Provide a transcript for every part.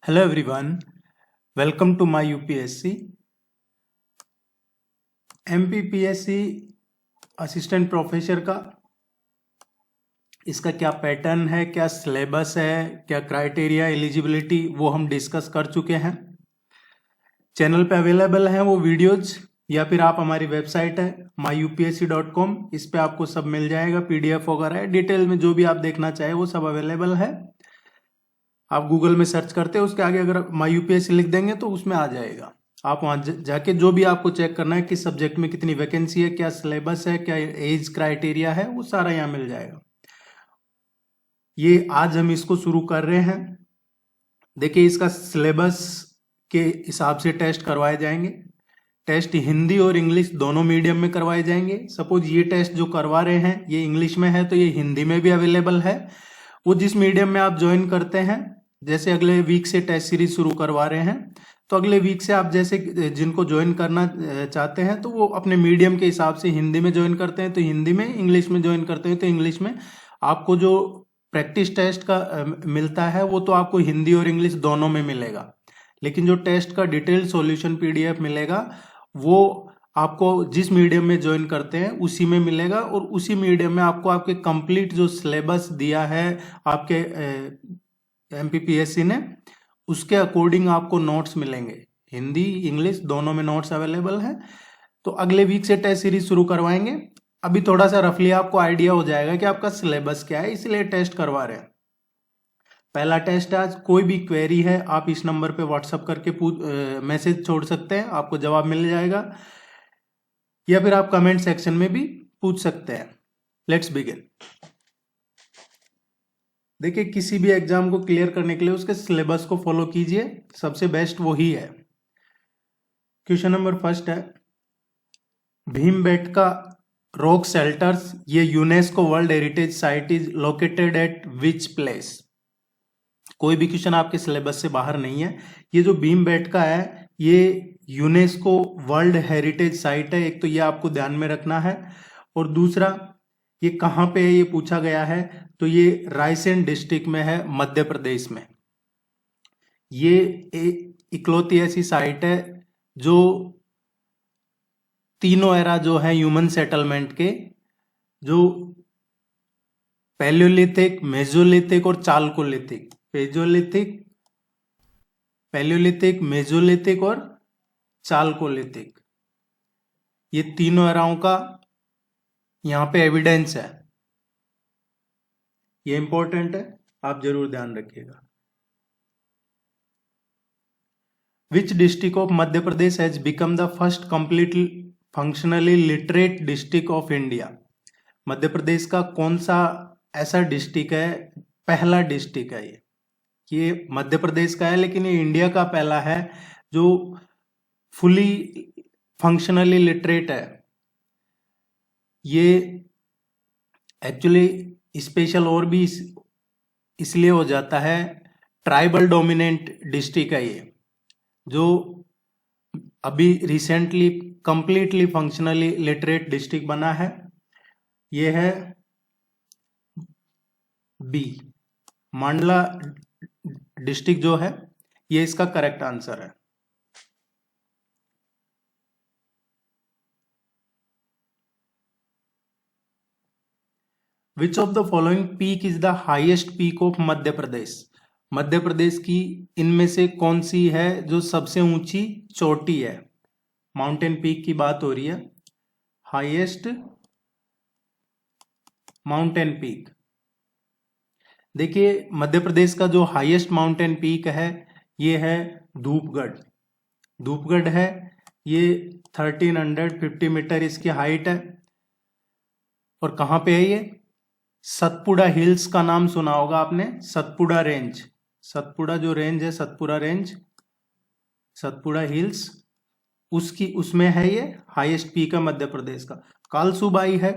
Hello everyone, welcome to my UPSC. MPPSC assistant professor का इसका क्या पैटर्न है, क्या सिलेबस है, क्या क्राइटेरिया एलिजिबिलिटी, वो हम डिस्कस कर चुके हैं। चैनल पे अवेलेबल हैं वो वीडियोज, या फिर आप हमारी वेबसाइट है myupsc.com, इस पे आपको सब मिल जाएगा, पीडीएफ वगैरह है, डिटेल में जो भी आप देखना चाहे वो सब अवेलेबल है। आप गूगल में सर्च करते हैं, उसके आगे अगर माई यूपीएससी लिख देंगे तो उसमें आ जाएगा। आप वहाँ जाके जो भी आपको चेक करना है, किस सब्जेक्ट में कितनी वैकेंसी है, क्या सिलेबस है, क्या एज क्राइटेरिया है, वो सारा यहाँ मिल जाएगा। ये आज हम इसको शुरू कर रहे हैं। देखिए, इसका सिलेबस के हिसाब से टेस्ट करवाए जाएंगे। टेस्ट हिंदी और इंग्लिश दोनों मीडियम में करवाए जाएंगे। सपोज ये टेस्ट जो करवा रहे हैं ये इंग्लिश में है, तो ये हिंदी में भी अवेलेबल है। वो जिस मीडियम में आप ज्वाइन करते हैं, जैसे अगले वीक से टेस्ट सीरीज शुरू करवा रहे हैं, तो अगले वीक से आप जैसे जिनको ज्वाइन करना चाहते हैं तो वो अपने मीडियम के हिसाब से हिंदी में ज्वाइन करते हैं तो हिंदी में, इंग्लिश में ज्वाइन करते हैं तो इंग्लिश में। आपको जो प्रैक्टिस टेस्ट का मिलता है वो तो आपको हिंदी और इंग्लिश दोनों में मिलेगा, लेकिन जो टेस्ट का डिटेल सॉल्यूशन पीडीएफ मिलेगा वो आपको जिस मीडियम में ज्वाइन करते हैं उसी में मिलेगा, और उसी मीडियम में आपको आपके कंप्लीट जो सिलेबस दिया है आपके एमपीपीएससी ने, उसके अकॉर्डिंग आपको नोट्स मिलेंगे। हिंदी इंग्लिश दोनों में नोट्स अवेलेबल हैं। तो अगले वीक से टेस्ट सीरीज शुरू करवाएंगे। अभी थोड़ा सा रफली आपको आइडिया हो जाएगा कि आपका सिलेबस क्या है, इसलिए टेस्ट करवा रहे हैं। पहला टेस्ट आज, कोई भी क्वेरी है आप इस नंबर पे व्हाट्सअप करके मैसेज छोड़ सकते हैं, आपको जवाब मिल जाएगा, या फिर आप कमेंट सेक्शन में भी पूछ सकते हैं। Let's begin. देखिए, किसी भी एग्जाम को क्लियर करने के लिए उसके सिलेबस को फॉलो कीजिए, सबसे बेस्ट वही है। क्वेश्चन नंबर फर्स्ट है, भीमबेटका रॉक शेल्टर्स, ये UNESCO world heritage site is located at which place. कोई भी क्वेश्चन आपके सिलेबस से बाहर नहीं है। ये जो भीमबेटका है ये यूनेस्को वर्ल्ड हेरिटेज साइट है, एक तो ये आपको ध्यान में रखना है, और दूसरा ये कहाँ पे है ये पूछा गया है, तो ये रायसेन डिस्ट्रिक्ट में है, मध्य प्रदेश में। ये इकलौती ऐसी साइट है जो तीनों एरा जो है ह्यूमन सेटलमेंट के, जो पैलियोलिथिक, मेसोलिथिक और चालकोलिथिक, पैलियोलिथिक, मेसोलिथिक और चालकोलिथिक, ये तीनों एराओं का यहाँ पे एविडेंस है। ये इंपॉर्टेंट है, आप जरूर ध्यान रखिएगा। Which district of Madhya Pradesh has become the first completely functionally literate district of India. Madhya Pradesh का कौन सा ऐसा डिस्ट्रिक्ट है, पहला डिस्ट्रिक्ट है ये मध्य प्रदेश का है, लेकिन ये इंडिया का पहला है जो फुली फंक्शनली लिटरेट है। ये एक्चुअली स्पेशल और भी इसलिए हो जाता है, ट्राइबल डोमिनेंट डिस्ट्रिक्ट है ये, जो अभी recently completely functionally literate district बना है। ये है बी, मंडला डिस्ट्रिक्ट जो है ये इसका करेक्ट आंसर है। Which of the following peak is the highest peak of Madhya Pradesh. Madhya Pradesh की इनमें से कौन सी है जो सबसे ऊंची चोटी है। माउंटेन पीक की बात हो रही है, हाईएस्ट माउंटेन पीक। देखिए, मध्य प्रदेश का जो हाईएस्ट माउंटेन पीक है ये है धूपगढ़। धूपगढ़ है, ये 1350 मीटर इसकी हाइट है। और कहाँ पे है ये, सतपुड़ा हिल्स का नाम सुना होगा आपने, सतपुड़ा रेंज, सतपुड़ा जो रेंज है, सतपुड़ा रेंज, सतपुड़ा हिल्स, उसमें है ये हाईएस्ट पीक है मध्य प्रदेश का। कालसुबाई है,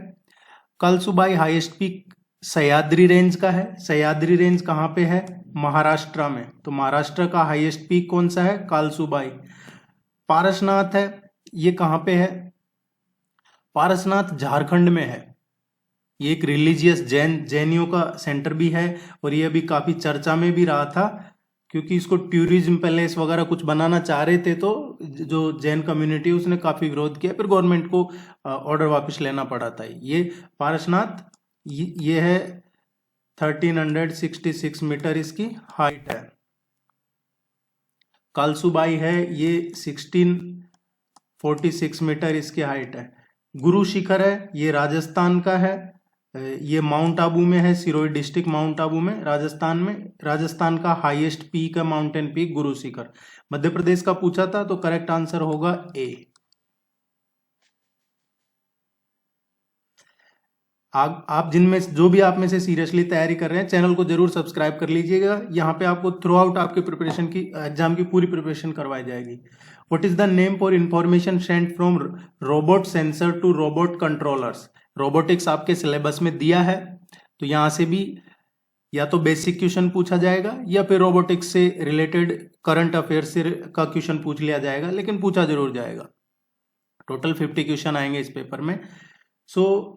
कालसुबाई हाईएस्ट पीक सह्याद्री रेंज का है। सह्याद्री रेंज कहाँ पे है, महाराष्ट्र में, तो महाराष्ट्र का हाईएस्ट पीक कौन सा है, कालसुबाई। पारसनाथ है, ये कहाँ पे है, पारसनाथ झारखंड में है। ये एक रिलीजियस जैनियों का सेंटर भी है, और ये अभी काफी चर्चा में भी रहा था क्योंकि इसको टूरिज्म पैलेस वगैरह कुछ बनाना चाह रहे थे, तो जो जैन कम्युनिटी उसने काफी विरोध किया, फिर गवर्नमेंट को ऑर्डर वापस लेना पड़ा था। ये पारसनाथ ये है 1366 मीटर इसकी हाइट है। कालसूबाई है ये 1646 मीटर इसकी हाइट है। गुरु शिखर है ये राजस्थान का है, ये माउंट आबू में है, सिरोही डिस्ट्रिक्ट माउंट आबू में, राजस्थान में। राजस्थान का हाईएस्ट पीक है, माउंटेन पीक गुरु शिखर। मध्य प्रदेश का पूछा था तो करेक्ट आंसर होगा ए। आप जिनमें जो भी आप में से सीरियसली तैयारी कर रहे हैं, चैनल को जरूर सब्सक्राइब कर लीजिएगा। यहाँ पे आपको थ्रू आउट आपके प्रिपरेशन की एग्जाम की पूरी प्रिपरेशन करवाई जाएगी। What is the name for information sent from robot sensor to robot controllers? Robotics आपके सिलेबस में दिया है, तो यहां से भी या तो बेसिक क्वेश्चन पूछा जाएगा या फिर रोबोटिक्स से रिलेटेड करंट अफेयर से का क्वेश्चन पूछ लिया जाएगा, लेकिन पूछा जरूर जाएगा। टोटल 50 क्वेश्चन आएंगे इस पेपर में। सो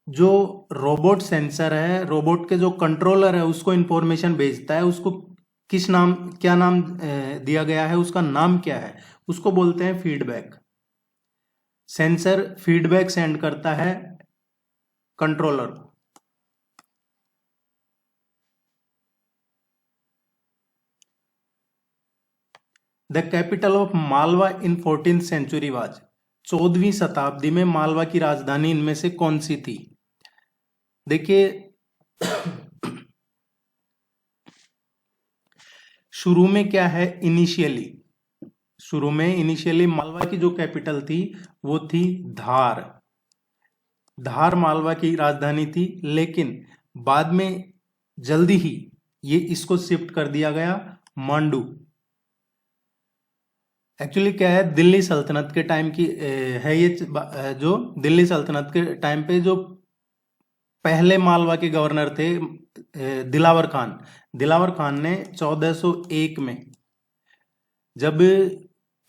जो रोबोट सेंसर है, रोबोट के जो कंट्रोलर है, उसको इंफॉर्मेशन भेजता है, उसको क्या नाम दिया गया है, उसका नाम क्या है? उसको बोलते हैं फीडबैक। सेंसर फीडबैक सेंड करता है कंट्रोलर को। The capital of Malwa in 14th century was? 14वीं शताब्दी में मालवा की राजधानी इनमें से कौन सी थी? देखिए शुरू में क्या है, इनिशियली मालवा की जो कैपिटल थी वो थी धार। धार मालवा की राजधानी थी, लेकिन बाद में जल्दी ही ये इसको शिफ्ट कर दिया गया मांडू। एक्चुअली क्या है, दिल्ली सल्तनत के टाइम की है ये, जो दिल्ली सल्तनत के टाइम पे जो पहले मालवा के गवर्नर थे दिलावर खान ने 1401 में जब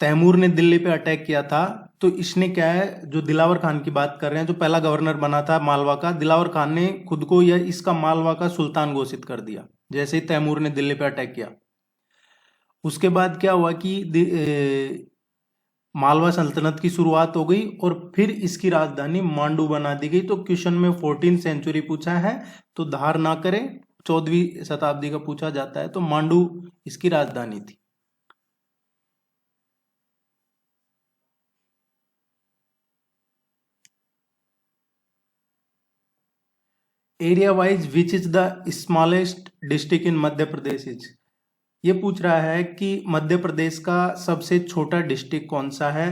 तैमूर ने दिल्ली पे अटैक किया था, तो इसने क्या है, जो दिलावर खान की बात कर रहे हैं, जो पहला गवर्नर बना था मालवा का, दिलावर खान ने खुद को या इसका मालवा का सुल्तान घोषित कर दिया जैसे ही तैमूर ने दिल्ली पे अटैक किया। उसके बाद क्या हुआ कि मालवा सल्तनत की शुरुआत हो गई और फिर इसकी राजधानी मांडू बना दी गई। तो क्वेश्चन में 14th सेंचुरी पूछा है, तो धार ना करें, 14वीं शताब्दी का पूछा जाता है, तो मांडू इसकी राजधानी थी। Area wise which is the smallest district in Madhya Pradesh is? ये पूछ रहा है कि मध्य प्रदेश का सबसे छोटा डिस्ट्रिक्ट कौन सा है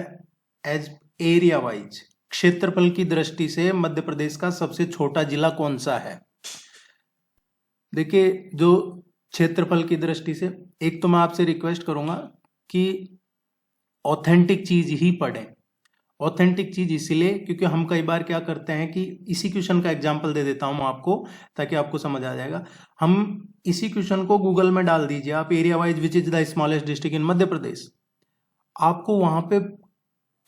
एज एरिया वाइज, क्षेत्रफल की दृष्टि से मध्य प्रदेश का सबसे छोटा जिला कौन सा है? देखिए जो क्षेत्रफल की दृष्टि से, एक तो मैं आपसे रिक्वेस्ट करूंगा कि ऑथेंटिक चीज ही पढ़ें। ऑथेंटिक चीज इसीलिए क्योंकि हम कई बार क्या करते हैं कि इसी क्वेश्चन का एग्जांपल दे देता हूं आपको ताकि आपको समझ आ जाएगा। हम इसी क्वेश्चन को गूगल में डाल दीजिए आप, area wise which is the smallest district in Madhya Pradesh, आपको वहां पे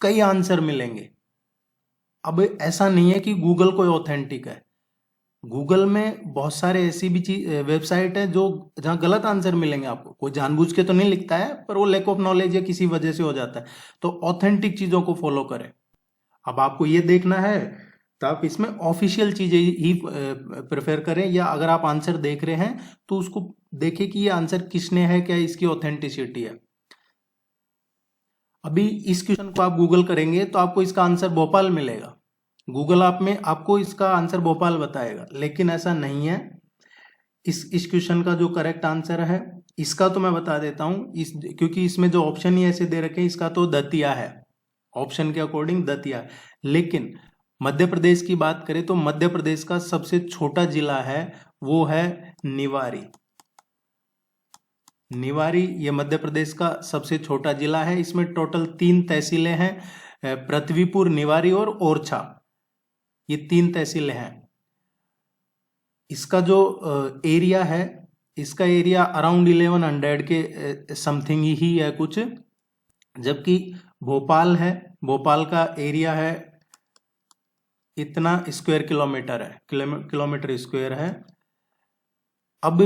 कई आंसर मिलेंगे। अब ऐसा नहीं है कि गूगल कोई ऑथेंटिक है, गूगल में बहुत सारे ऐसी भी चीज वेबसाइट है जो जहां गलत आंसर मिलेंगे आपको। कोई जानबूझ के तो नहीं लिखता है, पर वो लैक ऑफ नॉलेज या किसी वजह से हो जाता है। तो ऑथेंटिक चीजों को फॉलो करें। अब आपको ये देखना है तो आप इसमें ऑफिशियल चीजें ही प्रेफर करें, या अगर आप आंसर देख रहे हैं तो उसको देखें कि ये आंसर किसने है, क्या इसकी ऑथेंटिसिटी है। अभी इस क्वेश्चन को आप गूगल करेंगे तो आपको इसका आंसर भोपाल मिलेगा, गूगल आप में आपको इसका आंसर भोपाल बताएगा, लेकिन ऐसा नहीं है। इस क्वेश्चन का जो करेक्ट आंसर है, इसका तो मैं बता देता हूं, क्योंकि इसमें जो ऑप्शन ही ऐसे दे रखे हैं, इसका तो दतिया है, ऑप्शन के अकॉर्डिंग दतिया। लेकिन मध्य प्रदेश की बात करें तो मध्य प्रदेश का सबसे छोटा जिला है वो है निवाड़ी। निवाड़ी ये मध्य प्रदेश का सबसे छोटा जिला है। इसमें टोटल 3 तहसीलें हैं, पृथ्वीपुर, निवाड़ी और ओरछा, ये 3 तहसीलें हैं। इसका जो एरिया है, इसका एरिया अराउंड 1100 के समथिंग ही है कुछ, जबकि भोपाल है, भोपाल का एरिया है इतना स्क्वायर किलोमीटर है, किलोमीटर स्क्वायर है। अब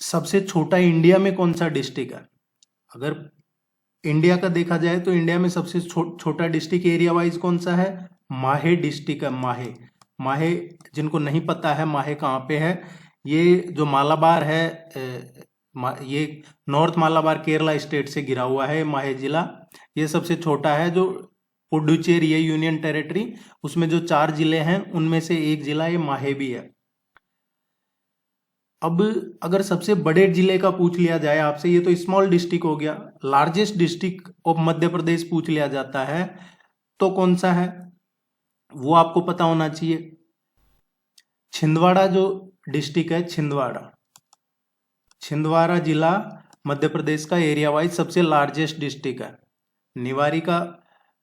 सबसे छोटा इंडिया में कौन सा डिस्ट्रिक्ट है? अगर इंडिया का देखा जाए तो इंडिया में सबसे छोटा डिस्ट्रिक्ट एरिया वाइज कौन सा है? माहे डिस्ट्रिक्ट है। माहे। माहे, जिनको नहीं पता है माहे कहाँ पे है, ये जो मालाबार है, ये नॉर्थ मालाबार केरला स्टेट से घिरा हुआ है माहे जिला। ये सबसे छोटा है। जो पुडुचेरी है यूनियन टेरिटरी, उसमें जो 4 जिले हैं उनमें से एक जिला ये माहे भी है। अब अगर सबसे बड़े जिले का पूछ लिया जाए आपसे, ये तो स्मॉल डिस्ट्रिक्ट हो गया, लार्जेस्ट डिस्ट्रिक्ट ऑफ मध्य प्रदेश पूछ लिया जाता है तो कौन सा है? वो आपको पता होना चाहिए। छिंदवाड़ा जो डिस्ट्रिक्ट है, छिंदवाड़ा जिला मध्य प्रदेश का एरिया वाइज सबसे लार्जेस्ट डिस्ट्रिक्ट है। निवारी का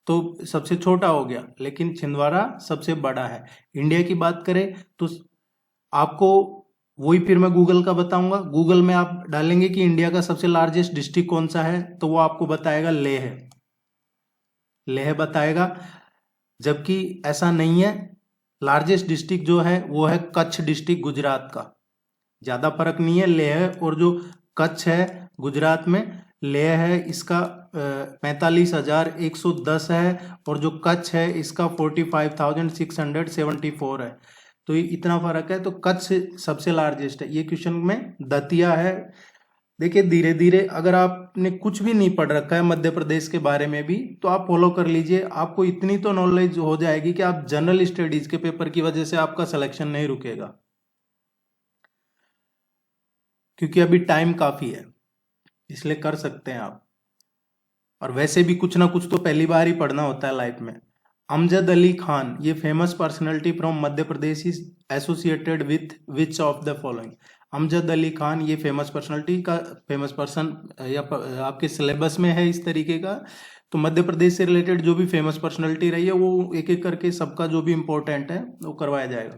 तो सबसे छोटा हो गया, लेकिन छिंदवाड़ा सबसे बड़ा है। इंडिया की बात करें तो आपको वही फिर मैं गूगल का बताऊंगा। गूगल में आप डालेंगे कि इंडिया का सबसे लार्जेस्ट डिस्ट्रिक्ट कौन सा है, तो वो आपको बताएगा लेह। लेह बताएगा, जबकि ऐसा नहीं है। लार्जेस्ट डिस्ट्रिक्ट जो है वो है कच्छ डिस्ट्रिक्ट गुजरात का। ज्यादा फर्क नहीं है। लेह और जो कच्छ है गुजरात में, लेह है इसका 45,110 है, और जो कच्छ है इसका 45,674 है। तो ये इतना फर्क है। तो कच्छ सबसे लार्जेस्ट है। ये क्वेश्चन में दतिया है। देखिए, धीरे धीरे अगर आपने कुछ भी नहीं पढ़ रखा है मध्य प्रदेश के बारे में भी, तो आप फॉलो कर लीजिए। आपको इतनी तो नॉलेज हो जाएगी कि आप जनरल स्टडीज के पेपर की वजह से आपका सिलेक्शन नहीं रुकेगा, क्योंकि अभी टाइम काफी है, इसलिए कर सकते हैं आप। और वैसे भी कुछ ना कुछ तो पहली बार ही पढ़ना होता है लाइफ में। अमजद अली खान, ये famous personality from Madhya Pradesh, is associated with which of the following? Amjad Ali Khan ये फेमस पर्सनैलिटी का फेमस पर्सन या आपके सिलेबस में है इस तरीके का। तो मध्य प्रदेश से रिलेटेड जो भी फेमस पर्सनैलिटी रही है वो एक एक करके सबका जो भी इंपॉर्टेंट है वो करवाया जाएगा।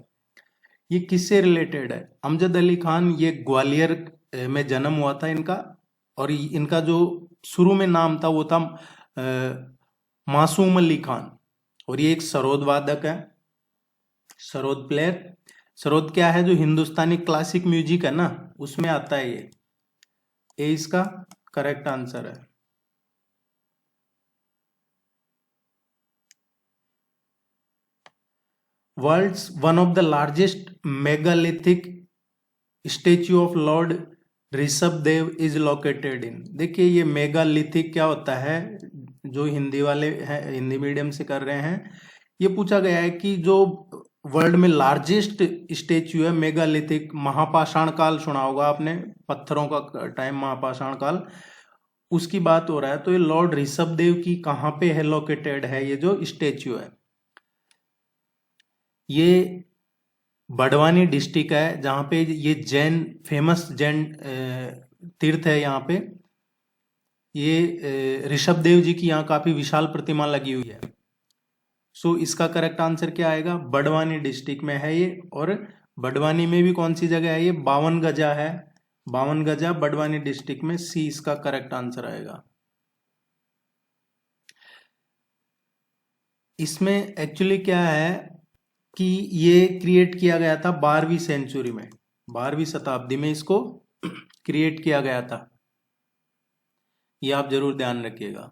ये किससे रिलेटेड है? अमजद अली खान ये ग्वालियर में जन्म हुआ था इनका, और इनका जो शुरू में नाम था वो था मासूम अली खान, और ये एक सरोद वादक है, सरोद प्लेयर। सरोद क्या है? जो हिंदुस्तानी क्लासिक म्यूजिक है ना, उसमें आता है ये इसका करेक्ट आंसर है। World's one of the largest megalithic statue of lord Rishabh Dev is located in. देखिए, ये मेगालिथिक क्या होता है, जो हिंदी वाले हैं, हिंदी मीडियम से कर रहे हैं, ये पूछा गया है कि जो वर्ल्ड में लार्जेस्ट स्टेच्यू है मेगालिथिक, महापाषाण काल सुना होगा आपने, पत्थरों का टाइम महापाषाण काल, उसकी बात हो रहा है। तो ये लॉर्ड ऋषभ देव की कहाँ पे है लोकेटेड है ये जो स्टेच्यू है? ये बड़वानी डिस्ट्रिक्ट है, जहाँ पे ये जैन फेमस जैन तीर्थ है। यहाँ पे ये ऋषभ देव जी की यहाँ काफी विशाल प्रतिमा लगी हुई है। सो इसका करेक्ट आंसर क्या आएगा? बड़वानी डिस्ट्रिक्ट में है ये। और बड़वानी में भी कौन सी जगह है ये? 52 गजा है। 52 गजा बड़वानी डिस्ट्रिक्ट में। सी इसका करेक्ट आंसर आएगा। इसमें एक्चुअली क्या है कि ये क्रिएट किया गया था 12वीं सेंचुरी में, 12वीं शताब्दी में इसको क्रिएट किया गया था। ये आप जरूर ध्यान रखिएगा।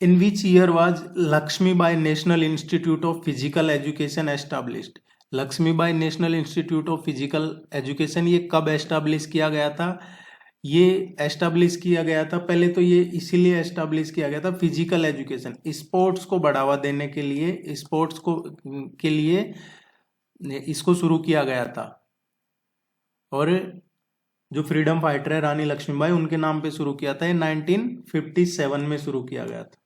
In which year was Lakshmibai National Institute of Physical Education established? Laxmibai national institute of physical education ये कब एस्टाब्लिश किया गया था? ये एस्टाब्लिश किया गया था, पहले तो ये इसीलिए एस्टाब्लिश किया गया था, फिजिकल एजुकेशन, स्पोर्ट्स को बढ़ावा देने के लिए, स्पोर्ट्स को के लिए इसको शुरू किया गया था। और जो फ्रीडम फाइटर है रानी लक्ष्मीबाई, उनके नाम पे शुरू किया था। ये 1957 में शुरू किया गया था।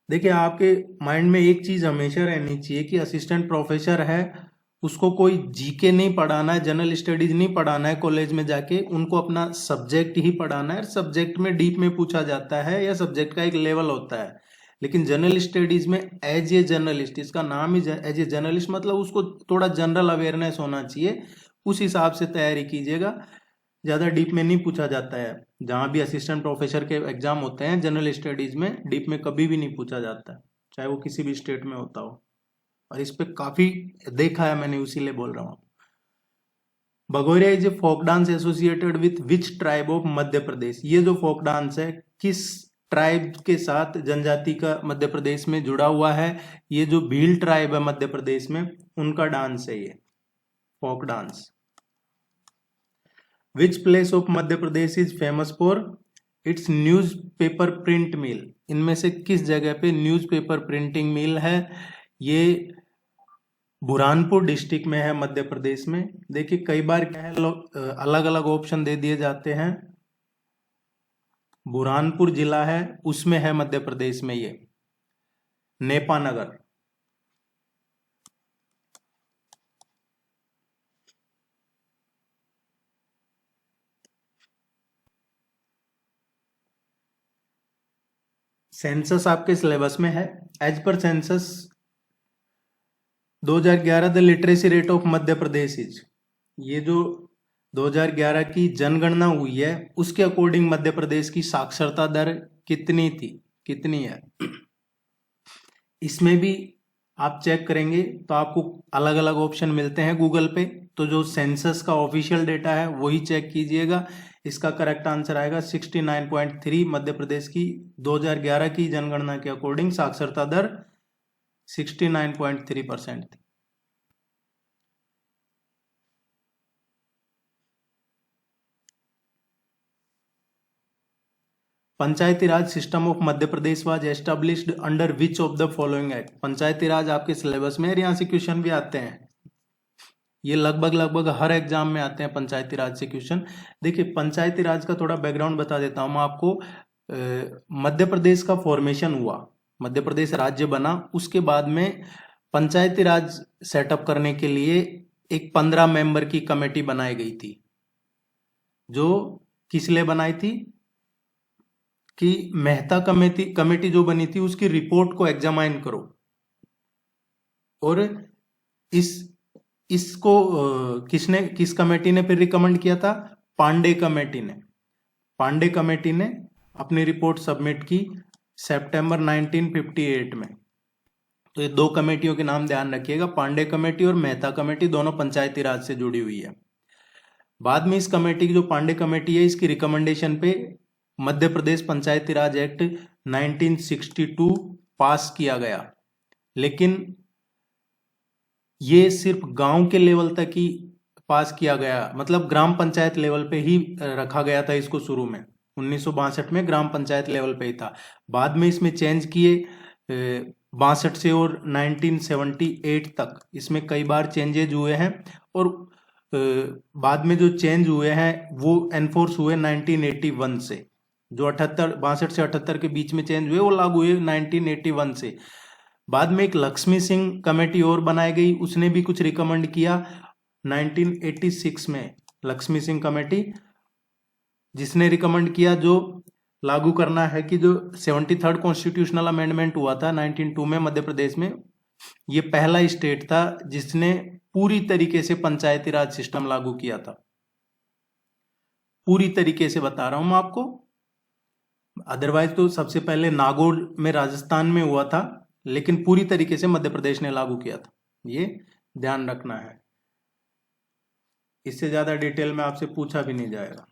देखिए, आपके माइंड में एक चीज हमेशा रहनी चाहिए कि असिस्टेंट प्रोफेसर है, उसको कोई जीके नहीं पढ़ाना है, जनरल स्टडीज नहीं पढ़ाना है कॉलेज में जाके, उनको अपना सब्जेक्ट ही पढ़ाना है। सब्जेक्ट में डीप में पूछा जाता है या सब्जेक्ट का एक लेवल होता है, लेकिन जनरल स्टडीज में एज ए जर्नलिस्ट, इसका नाम ही एज ए जर्नलिस्ट, मतलब उसको थोड़ा जनरल अवेयरनेस होना चाहिए, उस हिसाब से तैयारी कीजिएगा। ज्यादा डीप में नहीं पूछा जाता है। जहां भी असिस्टेंट प्रोफेसर के एग्जाम होते हैं जनरल स्टडीज में, डीप में कभी भी नहीं पूछा जाता है। चाहे वो किसी भी स्टेट में होता हो, और इस पे काफी देखा है मैंने, इसीलिए बोल रहा हूँ। Bhagoria is a folk dance associated with which tribe of Madhya Pradesh? ये जो फोक डांस है किस ट्राइब के साथ, जनजाति का मध्य प्रदेश में जुड़ा हुआ है? ये जो भील ट्राइब है मध्य प्रदेश में, उनका डांस है ये folk dance. Which place of Madhya Pradesh is famous for its newspaper print mill? इनमें से किस जगह पे न्यूज पेपर प्रिंटिंग मिल है? ये बुरहानपुर डिस्ट्रिक्ट में है मध्य प्रदेश में। देखिए कई बार क्या है, लोग अलग अलग ऑप्शन दे दिए जाते हैं। बुरहानपुर जिला है, उसमें है मध्य प्रदेश में ये नेपानगर। सेंसस आपके सिलेबस में है। एज पर census 2011 the literacy rate of Madhya Pradesh is, ये जो 2011 की जनगणना हुई है उसके अकॉर्डिंग मध्य प्रदेश की साक्षरता दर कितनी थी, कितनी है? इसमें भी आप चेक करेंगे तो आपको अलग अलग ऑप्शन मिलते हैं गूगल पे, तो जो सेंसस का ऑफिशियल डेटा है वही चेक कीजिएगा। इसका करेक्ट आंसर आएगा 69.3। मध्य प्रदेश की 2011 की जनगणना के अकॉर्डिंग साक्षरता दर 69.3% थी। Panchayati Raj system of Madhya Pradesh was established under which of the following act? Panchayati Raj आपके सिलेबस में, यहाँ से क्वेश्चन भी आते हैं, ये लगभग हर एग्जाम में आते हैं पंचायती राज से क्वेश्चन। देखिए पंचायती राज का थोड़ा बैकग्राउंड बता देता हूँ मैं आपको। मध्य प्रदेश का फॉर्मेशन हुआ, मध्य प्रदेश राज्य बना, उसके बाद में पंचायती राज सेटअप करने के लिए एक 15 मेंबर की कमेटी बनाई गई थी। जो किस लिए बनाई थी कि मेहता कमेटी जो बनी थी उसकी रिपोर्ट को एग्जामाइन करो, और इसको किस कमेटी ने फिर रिकमेंड किया था? पांडे कमेटी ने। पांडे कमेटी ने अपनी रिपोर्ट सबमिट की सितंबर 1958 में। तो ये दो कमेटियों के नाम ध्यान रखिएगा, पांडे कमेटी और मेहता कमेटी, दोनों पंचायती राज से जुड़ी हुई है। बाद में इस कमेटी की, जो पांडे कमेटी है, इसकी रिकमेंडेशन पे मध्य प्रदेश पंचायती राज एक्ट 1962 पास किया गया, लेकिन ये सिर्फ गांव के लेवल तक ही पास किया गया, मतलब ग्राम पंचायत लेवल पे ही रखा गया था इसको। शुरू में 1962 में ग्राम पंचायत लेवल पे ही था। बाद में इसमें चेंज किए 62 से और 1978 तक इसमें कई बार चेंजेज हुए हैं, और बाद में जो चेंज हुए हैं वो एनफोर्स हुए 1981 से। जो 62 से 78 के बीच में चेंज हुए वो लागू हुए 1981 से। बाद में एक लक्ष्मी सिंह कमेटी और बनाई गई, उसने भी कुछ रिकमेंड किया 1986 में। लक्ष्मी सिंह कमेटी जिसने रिकमेंड किया जो लागू करना है कि जो 73rd कॉन्स्टिट्यूशनल अमेंडमेंट हुआ था 1902 में मध्य प्रदेश में, ये पहला स्टेट था जिसने पूरी तरीके से पंचायती राज सिस्टम लागू किया था। पूरी तरीके से बता रहा हूं मैं आपको, अदरवाइज तो सबसे पहले नागौर में राजस्थान में हुआ था, लेकिन पूरी तरीके से मध्य प्रदेश ने लागू किया था। ये ध्यान रखना है, इससे ज्यादा डिटेल में आपसे पूछा भी नहीं जाएगा।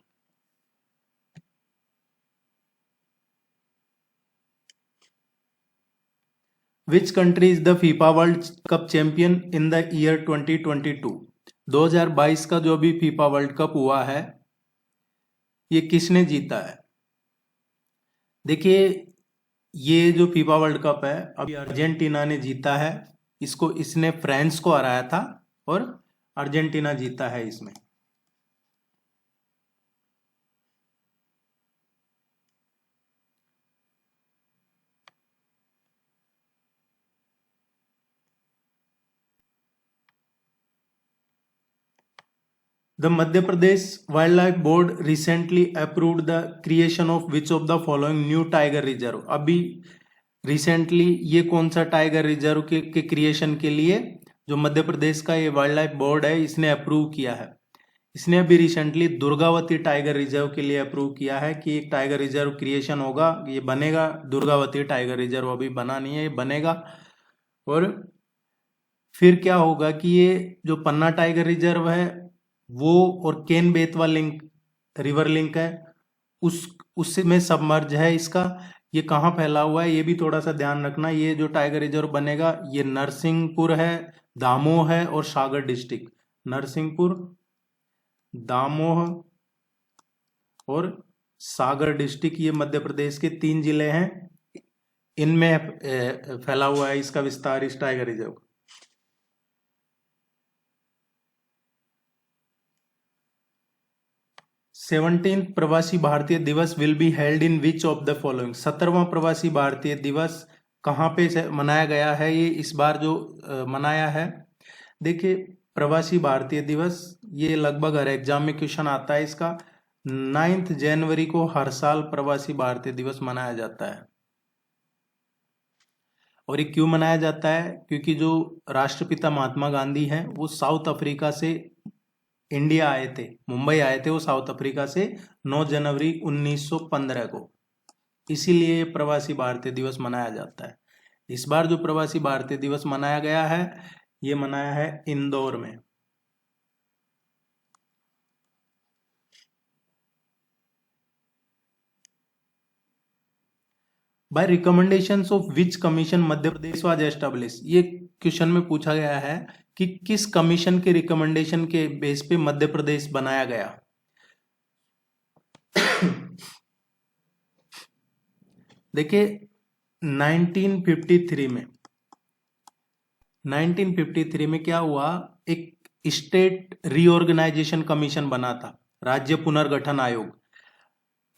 Which country is the FIFA world cup champion in the year 2022? 2022 का जो भी फीफा वर्ल्ड कप हुआ है ये किसने जीता है? देखिए ये जो फीफा वर्ल्ड कप है अभी अर्जेंटीना ने जीता है इसको, इसने फ्रांस को हराया था और अर्जेंटीना जीता है इसमें। The Madhya Pradesh Wildlife Board recently approved the creation of which of the following new tiger reserve? अभी रिसेंटली ये कौन सा टाइगर रिजर्व के क्रिएशन के लिए जो मध्य प्रदेश का ये वाइल्ड लाइफ बोर्ड है इसने अप्रूव किया है? इसने अभी रिसेंटली दुर्गावती टाइगर रिजर्व के लिए अप्रूव किया है कि एक टाइगर रिजर्व क्रिएशन होगा, ये बनेगा। दुर्गावती टाइगर रिजर्व अभी बना नहीं है, ये बनेगा। और फिर क्या होगा कि ये जो पन्ना टाइगर रिजर्व है वो, और Ken Betwa link river link है, उसमें सबमर्ज है इसका। ये कहाँ फैला हुआ है ये भी थोड़ा सा ध्यान रखना। ये जो टाइगर रिजर्व बनेगा ये नरसिंहपुर है, दामोह है और सागर डिस्ट्रिक्ट। नरसिंहपुर, दामोह और सागर डिस्ट्रिक्ट, ये मध्य प्रदेश के 3 जिले हैं, इनमें फैला हुआ है इसका विस्तार, इस tiger reserve. 17th Pravasi Bharatiya Divas will be held in which of the following. 17वां प्रवासी भारतीय दिवस कहाँ पे मनाया गया है ये इस बार जो मनाया है। देखिए, प्रवासी भारतीय दिवस ये लगभग हर एग्जाम में क्वेश्चन आता है इसका। 9 जनवरी को हर साल प्रवासी भारतीय दिवस मनाया जाता है। और ये क्यों मनाया जाता है? क्योंकि जो राष्ट्रपिता महात्मा गांधी हैं वो साउथ अफ्रीका से इंडिया आए थे, मुंबई आए थे वो साउथ अफ्रीका से 9 जनवरी 1915 को, इसीलिए ये प्रवासी भारतीय दिवस मनाया जाता है। इस बार जो प्रवासी भारतीय दिवस मनाया गया है ये मनाया है इंदौर में। By recommendations of which commission Madhya Pradesh was establish. ये क्वेश्चन में पूछा गया है कि किस कमीशन के रिकमेंडेशन के बेस पे मध्य प्रदेश बनाया गया। देखिए 1953 में क्या हुआ, एक स्टेट रीऑर्गेनाइजेशन कमीशन बना था, राज्य पुनर्गठन आयोग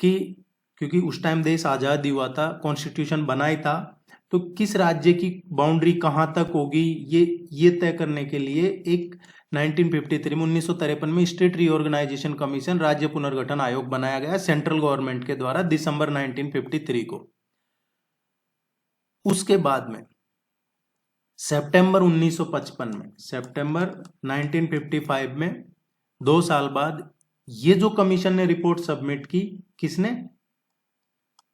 की। क्योंकि उस टाइम देश आजाद हुआ था, कॉन्स्टिट्यूशन बना ही था, तो किस राज्य की बाउंड्री कहां तक होगी ये तय करने के लिए एक 1953 में 1953 में स्टेट रीऑर्गेनाइजेशन कमीशन राज्य पुनर्गठन आयोग बनाया गया सेंट्रल गवर्नमेंट के द्वारा दिसंबर 1953 को। उसके बाद में सितंबर 1955 में 2 साल बाद ये जो कमीशन ने रिपोर्ट सबमिट की, किसने?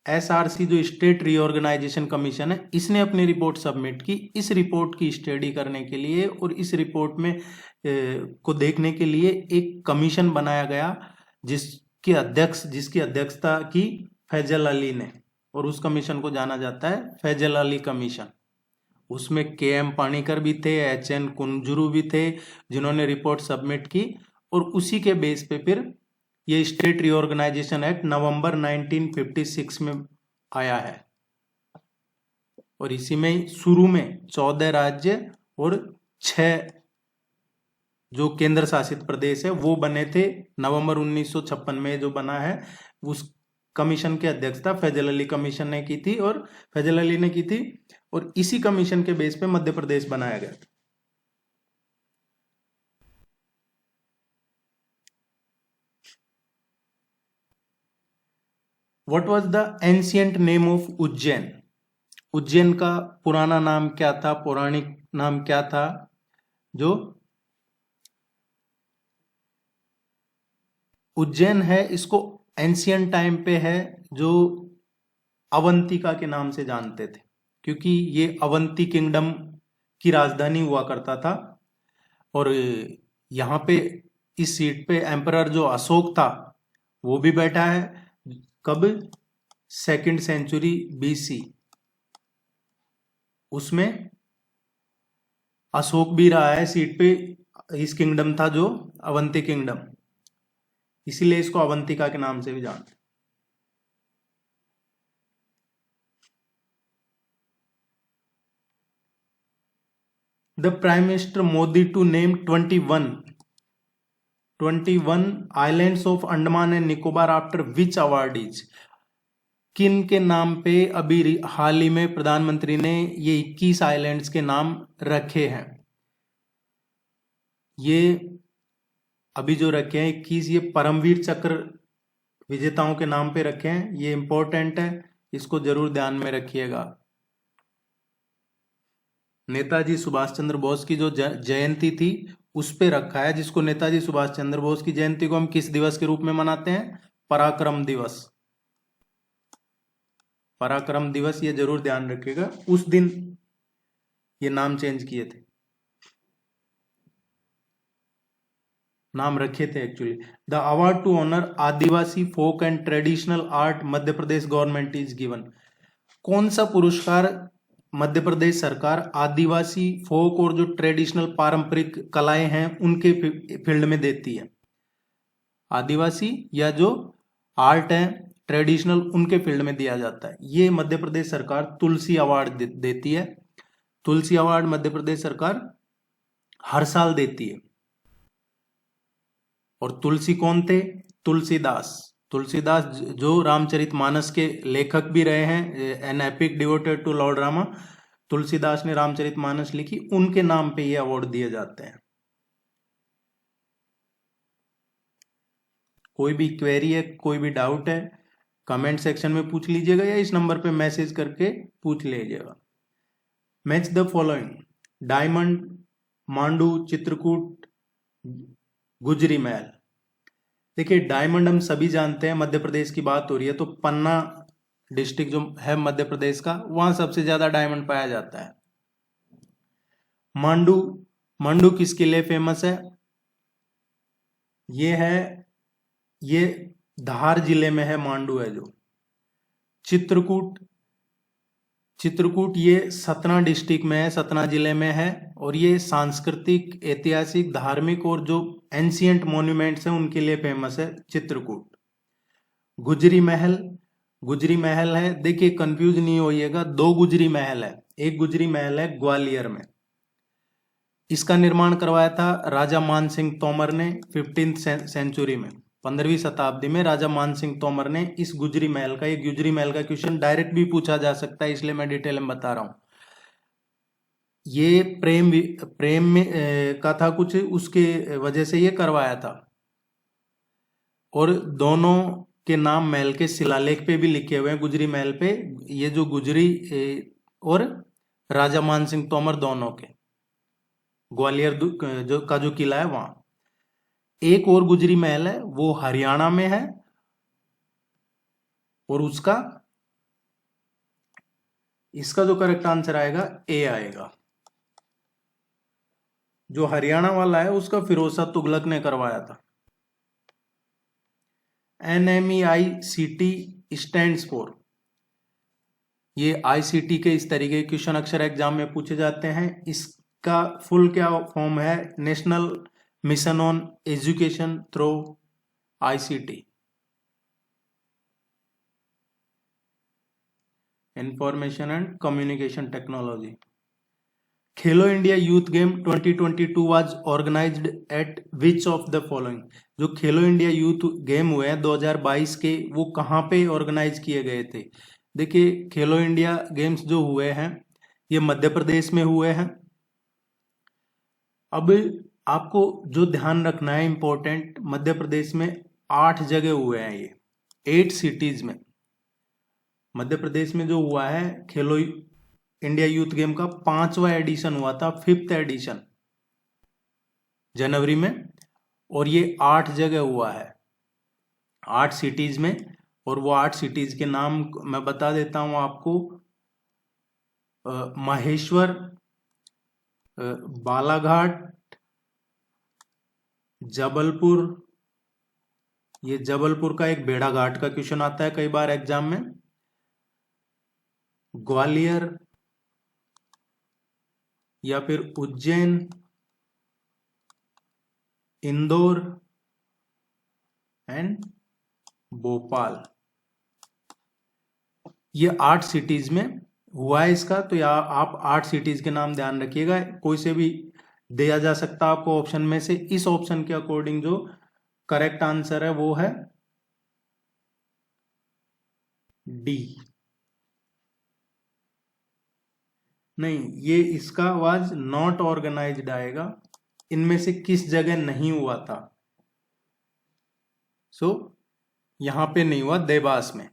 एसआरसी जो स्टेट रीऑर्गेनाइजेशन कमीशन है, इसने अपनी रिपोर्ट सबमिट की। इस रिपोर्ट की स्टडी करने के लिए और इस रिपोर्ट में को देखने के लिए एक कमीशन बनाया गया जिसकी अध्यक्षता की फैजल अली ने, और उस कमीशन को जाना जाता है फैजल अली कमीशन। उसमें के.एम. पानीकर भी थे, एच.एन. कुंजरू भी थे जिन्होंने रिपोर्ट सबमिट की, और उसी के बेस पे फिर ये स्टेट रीऑर्गेनाइजेशन एक्ट नवंबर 1956 में आया है। और इसी में शुरू में 14 राज्य और 6 जो केंद्र शासित प्रदेश है वो बने थे। नवंबर 1956 में जो बना है उस कमीशन की अध्यक्षता फैजल अली कमीशन ने की थी, और फैजल अली ने की थी, और इसी कमीशन के बेस पे मध्य प्रदेश बनाया गया। What was the ancient name of Ujjain. Ujjain का पुराना नाम क्या था, पौराणिक नाम क्या था? जो उज्जैन है इसको एंशिएंट टाइम पे है जो अवंतिका के नाम से जानते थे, क्योंकि ये अवंती किंगडम की राजधानी हुआ करता था। और यहाँ पे इस सीट पे एम्परर जो अशोक था वो भी बैठा है। कब? 2nd सेंचुरी BC, उसमें अशोक भी रहा है सीट पे। इस किंगडम था जो अवंती किंगडम, इसीलिए इसको अवंतिका के नाम से भी जानते। The prime minister Modi to name 21 islands of Andaman and Nicobar after which awardees. किन के नाम पे अभी हाल ही में प्रधानमंत्री ने ये 21 आइलैंड्स के नाम रखे हैं? ये अभी जो रखे हैं 21, ये परमवीर चक्र विजेताओं के नाम पे रखे हैं। ये इंपॉर्टेंट है, इसको जरूर ध्यान में रखिएगा। नेताजी सुभाष चंद्र बोस की जो जयंती थी उस पे रखा है, जिसको नेताजी सुभाष चंद्र बोस की जयंती को हम किस दिवस के रूप में मनाते हैं? पराक्रम दिवस। पराक्रम दिवस, ये जरूर ध्यान रखिएगा, उस दिन ये नाम चेंज किए थे, नाम रखे थे actually. The award to honour adivasi folk and traditional art Madhya Pradesh government is given. कौन सा पुरस्कार मध्य प्रदेश सरकार आदिवासी फोक और जो ट्रेडिशनल पारंपरिक कलाएं हैं उनके फील्ड में देती है? आदिवासी या जो आर्ट है ट्रेडिशनल, उनके फील्ड में दिया जाता है। ये मध्य प्रदेश सरकार तुलसी अवार्ड देती है। तुलसी अवार्ड मध्य प्रदेश सरकार हर साल देती है। और तुलसी कौन थे? तुलसीदास। तुलसीदास जो रामचरितमानस के लेखक भी रहे हैं, an epic devoted to lord Rama. Tulsidas ने रामचरितमानस लिखी, उनके नाम पे ये अवार्ड दिए जाते हैं। कोई भी क्वेरी है, कोई भी डाउट है, कमेंट सेक्शन में पूछ लीजिएगा या इस नंबर पे मैसेज करके पूछ लीजिएगा। Match the following: diamond, Mandu, Chitrakoot, गुजरी महल। देखिए डायमंड हम सभी जानते हैं, मध्य प्रदेश की बात हो रही है तो पन्ना डिस्ट्रिक्ट जो है मध्य प्रदेश का, वहां सबसे ज्यादा डायमंड पाया जाता है। मांडू, मांडू किसके लिए फेमस है? ये धार जिले में है, मांडू है जो। चित्रकूट, चित्रकूट ये सतना डिस्ट्रिक्ट में है, सतना जिले में है, और ये सांस्कृतिक, ऐतिहासिक, धार्मिक और जो एंशियंट मॉन्यूमेंट्स हैं उनके लिए फेमस है चित्रकूट। गुजरी महल, गुजरी महल है, देखिए कंफ्यूज नहीं होइएगा, दो गुजरी महल है। एक गुजरी महल है ग्वालियर में, इसका निर्माण करवाया था राजा मान सिंह तोमर ने 15th सेंचुरी में, 15वीं शताब्दी में राजा मान सिंह तोमर ने इस गुजरी महल का, ये गुजरी महल का क्वेश्चन डायरेक्ट भी पूछा जा सकता है, इसलिए मैं डिटेल में बता रहा हूं। ये प्रेम में का था कुछ, उसके वजह से ये करवाया था। और दोनों के नाम महल के शिलालेख पे भी लिखे हुए हैं, गुजरी महल पे। ये जो गुजरी और राजा मान सिंह तोमर दोनों के, ग्वालियर जो का जो किला है वहां। एक और गुजरी महल है, वो हरियाणा में है, और उसका, इसका जो करेक्ट आंसर आएगा ए आएगा। जो हरियाणा वाला है उसका फिरोज शाह तुगलक ने करवाया था। NMEICT स्टैंड्स फॉर, ये ICT के इस तरीके के क्वेश्चन अक्सर एग्जाम में पूछे जाते हैं। इसका फुल क्या फॉर्म है? National mission on education through ICT, information and communication technology. Khelo India youth game 2022 was organised at which of the following. जो खेलो इंडिया यूथ गेम हुए हैं 2022 के, वो कहाँ पे ऑर्गेनाइज किए गए थे? देखिए खेलो इंडिया गेम्स जो हुए हैं ये मध्य प्रदेश में हुए हैं। अब आपको जो ध्यान रखना है इंपॉर्टेंट, मध्य प्रदेश में 8 जगह हुए हैं ये, 8 सिटीज में। मध्य प्रदेश में जो हुआ है खेलो इंडिया यूथ गेम का 5वां एडिशन हुआ था, 5th एडिशन जनवरी में, और ये 8 जगह हुआ है, 8 सिटीज में। और वो 8 सिटीज के नाम मैं बता देता हूं आपको। महेश्वर, बालाघाट, जबलपुर, ये जबलपुर का एक बेड़ा घाट का क्वेश्चन आता है कई बार एग्जाम में, ग्वालियर या फिर उज्जैन, इंदौर एंड भोपाल, ये 8 सिटीज में हुआ है इसका। तो या आप 8 सिटीज के नाम ध्यान रखिएगा, कोई से भी दिया जा सकता है आपको ऑप्शन में से। इस ऑप्शन के अकॉर्डिंग जो करेक्ट आंसर है वो है डी। नहीं, ये इसका वाज नॉट ऑर्गेनाइज्ड आएगा, इनमें से किस जगह नहीं हुआ था। सो यहां पे नहीं हुआ, देवास में।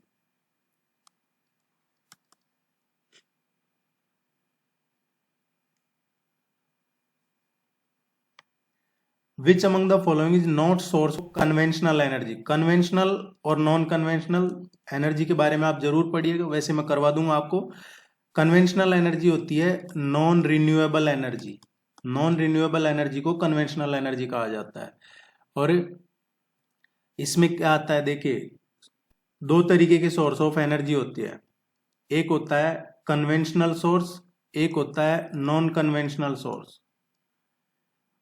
Which among the following is not source of conventional energy. Conventional और नॉन कन्वेंशनल एनर्जी के बारे में आप जरूर पढ़िएगा, वैसे मैं करवा दूंगा आपको। कन्वेंशनल एनर्जी होती है non renewable energy. Non renewable energy को कन्वेंशनल एनर्जी कहा जाता है। और इसमें क्या आता है, देखिए दो तरीके के सोर्स ऑफ एनर्जी होती है। एक होता है कन्वेंशनल सोर्स, एक होता है नॉन कन्वेंशनल सोर्स।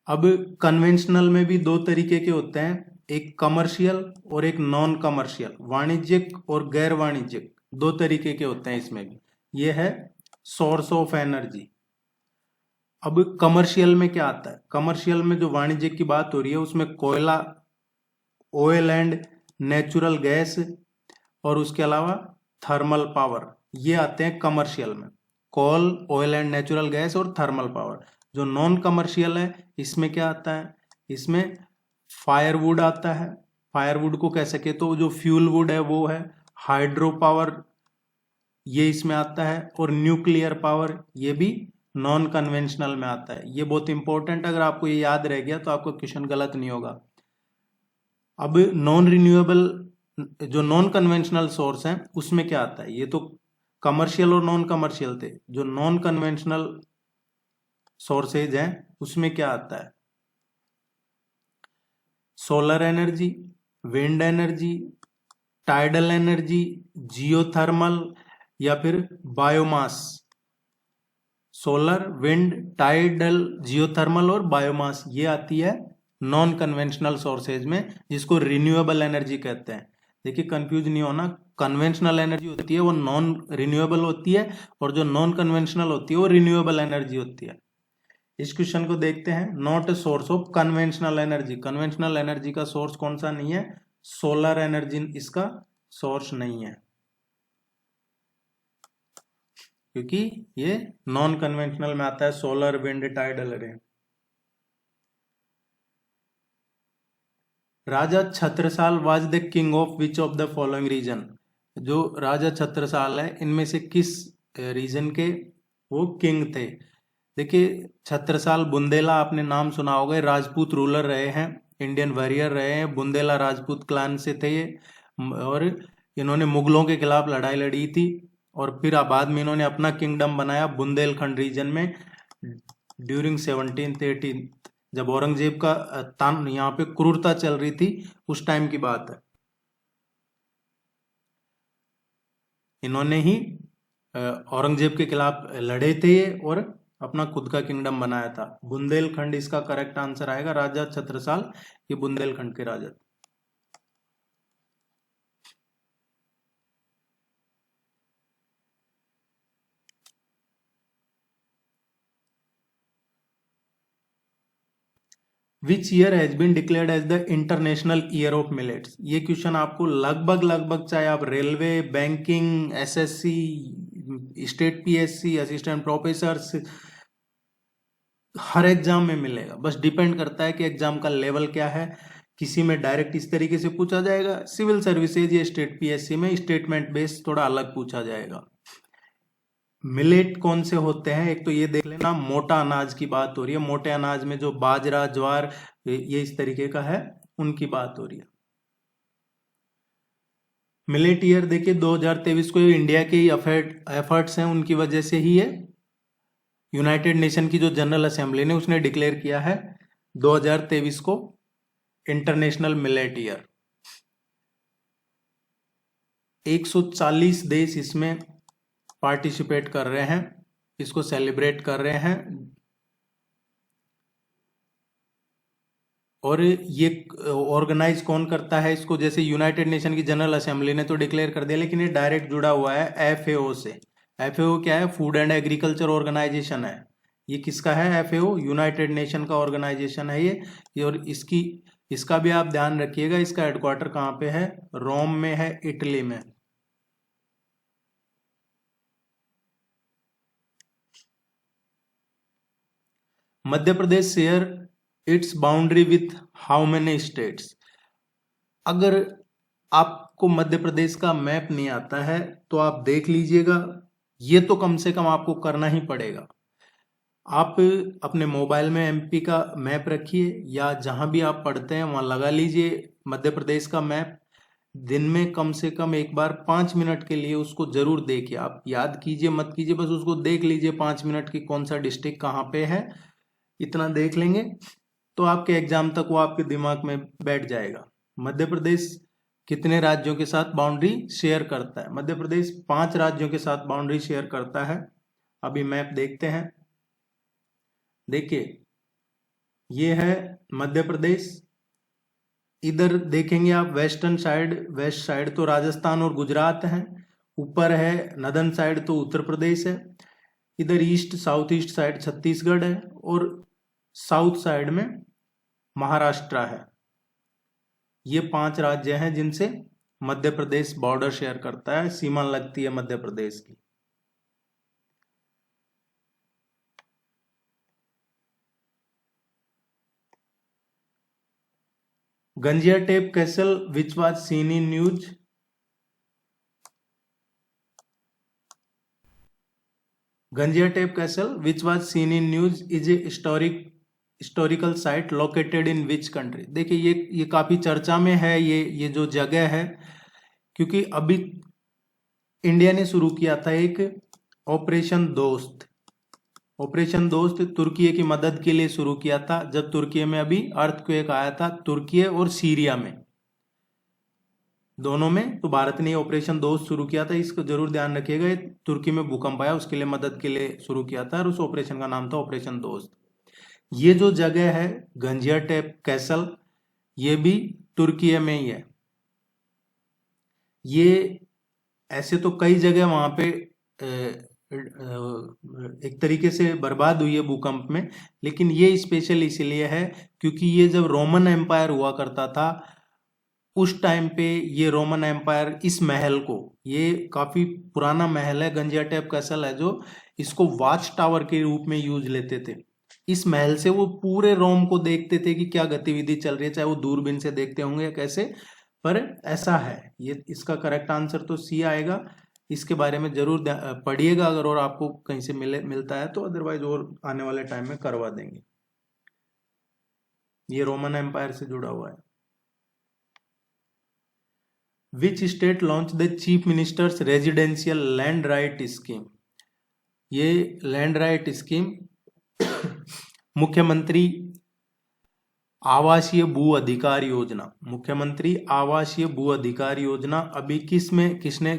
अब कन्वेंशनल में भी दो तरीके के होते हैं, एक कमर्शियल और एक नॉन कमर्शियल, वाणिज्यिक और गैर वाणिज्यिक, दो तरीके के होते हैं इसमें भी। ये है सोर्स ऑफ एनर्जी। अब कमर्शियल में क्या आता है, कमर्शियल में जो वाणिज्यिक की बात हो रही है उसमें कोयला, ऑयल एंड नेचुरल गैस और उसके अलावा थर्मल पावर, ये आते हैं कमर्शियल में। कोल, ऑयल एंड नेचुरल गैस और थर्मल पावर। जो नॉन कमर्शियल है इसमें क्या आता है, इसमें फायरवुड आता है। फायरवुड को कह सके तो जो फ्यूल वुड है वो है। हाइड्रो पावर ये इसमें आता है, और न्यूक्लियर पावर ये भी नॉन कन्वेंशनल में आता है। ये बहुत इंपॉर्टेंट, अगर आपको ये याद रह गया तो आपका क्वेश्चन गलत नहीं होगा। अब नॉन रिन्यूएबल जो नॉन कन्वेंशनल सोर्स है उसमें क्या आता है, ये तो कमर्शियल और नॉन कमर्शियल थे। जो नॉन कन्वेंशनल सोर्सेज हैं उसमें क्या आता है, solar energy, wind energy, tidal energy, geothermal या फिर biomass. Solar, wind, tidal, geothermal और बायोमास ये आती है नॉन कन्वेंशनल सोर्सेज में, जिसको रिन्यूएबल एनर्जी कहते हैं। देखिए कंफ्यूज नहीं होना, कन्वेंशनल एनर्जी होती है वो नॉन रिन्यूएबल होती है, और जो नॉन कन्वेंशनल होती है वो रिन्यूएबल एनर्जी होती है। इस क्वेश्चन को देखते हैं। Not a source of conventional energy. Conventional energy का सोर्स कौन सा नहीं है, सोलर एनर्जी इसका सोर्स नहीं है, क्योंकि ये नॉन कन्वेंशनल में आता है। सोलर, विंड, टाइडल रे। Raja Chhatrasal was the king of which of the following region. जो राजा छत्रसाल है इनमें से किस रीजन के वो किंग थे। देखिए छत्रसाल बुंदेला, आपने नाम सुना होगा, राजपूत रूलर रहे हैं, इंडियन वॉरियर रहे हैं। बुंदेला राजपूत क्लान से थे ये, और इन्होंने मुगलों के खिलाफ लड़ाई लड़ी थी, और फिर बाद में इन्होंने अपना किंगडम बनाया बुंदेलखंड रीजन में ड्यूरिंग 1713, जब औरंगजेब का तान यहाँ पे क्रूरता चल रही थी उस टाइम की बात है। इन्होंने ही औरंगजेब के खिलाफ लड़े थे और अपना खुद का किंगडम बनाया था। बुंदेलखंड इसका करेक्ट आंसर आएगा। राजा छत्रसाल ये बुंदेलखंड के राजा थे। Which year has been declared as the international year of millets. ये क्वेश्चन आपको लगभग चाहे आप railway, banking, SSC, state PSC, assistant professor, हर एग्जाम में मिलेगा। बस डिपेंड करता है कि एग्जाम का लेवल क्या है। किसी में डायरेक्ट इस तरीके से पूछा जाएगा, सिविल सर्विसेज या स्टेट पीएससी में स्टेटमेंट बेस्ड थोड़ा अलग पूछा जाएगा। मिलेट कौन से होते हैं, एक तो ये देख लेना, मोटा अनाज की बात हो रही है। मोटे अनाज में जो बाजरा, ज्वार, ये इस तरीके का है, उनकी बात हो रही है। मिलेट ईयर देखिए 2023 को इंडिया के एफर्ट्स हैं उनकी वजह से ही है। यूनाइटेड नेशन की जो जनरल असेंबली ने उसने डिक्लेयर किया है 2023 को इंटरनेशनल मिलेट ईयर। 140 देश इसमें पार्टिसिपेट कर रहे हैं, इसको सेलिब्रेट कर रहे हैं। और ये ऑर्गेनाइज कौन करता है इसको, जैसे यूनाइटेड नेशन की जनरल असेंबली ने तो डिक्लेयर कर दिया, लेकिन ये डायरेक्ट जुड़ा हुआ है एफएओ से। एफएओ क्या है, फूड एंड एग्रीकल्चर ऑर्गेनाइजेशन है। ये किसका है, एफएओ यूनाइटेड नेशन का ऑर्गेनाइजेशन है ये। और इसका भी आप ध्यान रखिएगा, इसका हेडक्वार्टर कहाँ पे है, रोम में है, इटली में। Madhya Pradesh share its boundary with how many states. अगर आपको मध्य प्रदेश का मैप नहीं आता है तो आप देख लीजिएगा, ये तो कम से कम आपको करना ही पड़ेगा। आप अपने मोबाइल में एमपी का मैप रखिए या जहां भी आप पढ़ते हैं वहां लगा लीजिए मध्य प्रदेश का मैप। दिन में कम से कम एक बार 5 मिनट के लिए उसको जरूर देखिए। आप याद कीजिए मत कीजिए, बस उसको देख लीजिए 5 मिनट की कौन सा डिस्ट्रिक्ट कहाँ पे है। इतना देख लेंगे तो आपके एग्जाम तक वो आपके दिमाग में बैठ जाएगा। मध्य प्रदेश कितने राज्यों के साथ बाउंड्री शेयर करता है? मध्य प्रदेश 5 राज्यों के साथ बाउंड्री शेयर करता है। अभी मैप देखते हैं। देखिए ये है मध्य प्रदेश। इधर देखेंगे आप वेस्टर्न साइड, वेस्ट साइड तो राजस्थान और गुजरात है। ऊपर है नदन साइड तो उत्तर प्रदेश है। इधर east south east side Chhattisgarh है और साउथ साइड में महाराष्ट्र है। ये 5 राज्य हैं जिनसे मध्य प्रदेश बॉर्डर शेयर करता है, सीमा लगती है मध्य प्रदेश की। Ganjiapet Castle, which was seen in news. Ganjiapet Castle, which was seen in news, is a historical site located in which country? देखिए ये काफी चर्चा में है ये जो जगह है, क्योंकि अभी इंडिया ने शुरू किया था एक ऑपरेशन दोस्त। ऑपरेशन दोस्त तुर्की की मदद के लिए शुरू किया था जब तुर्की में अभी अर्थक्वेक आया था, तुर्की और सीरिया में दोनों में। तो भारत ने ऑपरेशन दोस्त शुरू किया था, इसको जरूर ध्यान रखिएगा। तुर्की में भूकंप आया उसके लिए मदद के लिए शुरू किया था और उस ऑपरेशन का नाम था ऑपरेशन दोस्त। ये जो जगह है गंजियाटेप कैसल, ये भी तुर्की में ही है। ये ऐसे तो कई जगह वहां पे एक तरीके से बर्बाद हुई है भूकंप में, लेकिन ये स्पेशल इसलिए है क्योंकि ये जब रोमन एम्पायर हुआ करता था उस टाइम पे ये रोमन एम्पायर इस महल को, ये काफी पुराना महल है गंजियाटेप कैसल है, जो इसको वॉच टावर के रूप में यूज लेते थे। इस महल से वो पूरे रोम को देखते थे कि क्या गतिविधि चल रही है, चाहे वो दूरबीन से देखते होंगे या कैसे, पर ऐसा है। ये इसका करेक्ट आंसर तो सी आएगा। इसके बारे में जरूर पढ़िएगा अगर और आपको कहीं से मिलता है तो, अदरवाइज और आने वाले टाइम में करवा देंगे। ये रोमन एम्पायर से जुड़ा हुआ है। Which state launch the chief ministers residential land right scheme? ये लैंड राइट स्कीम मुख्यमंत्री आवासीय भू अधिकार योजना, मुख्यमंत्री आवासीय भू अधिकार योजना अभी किसने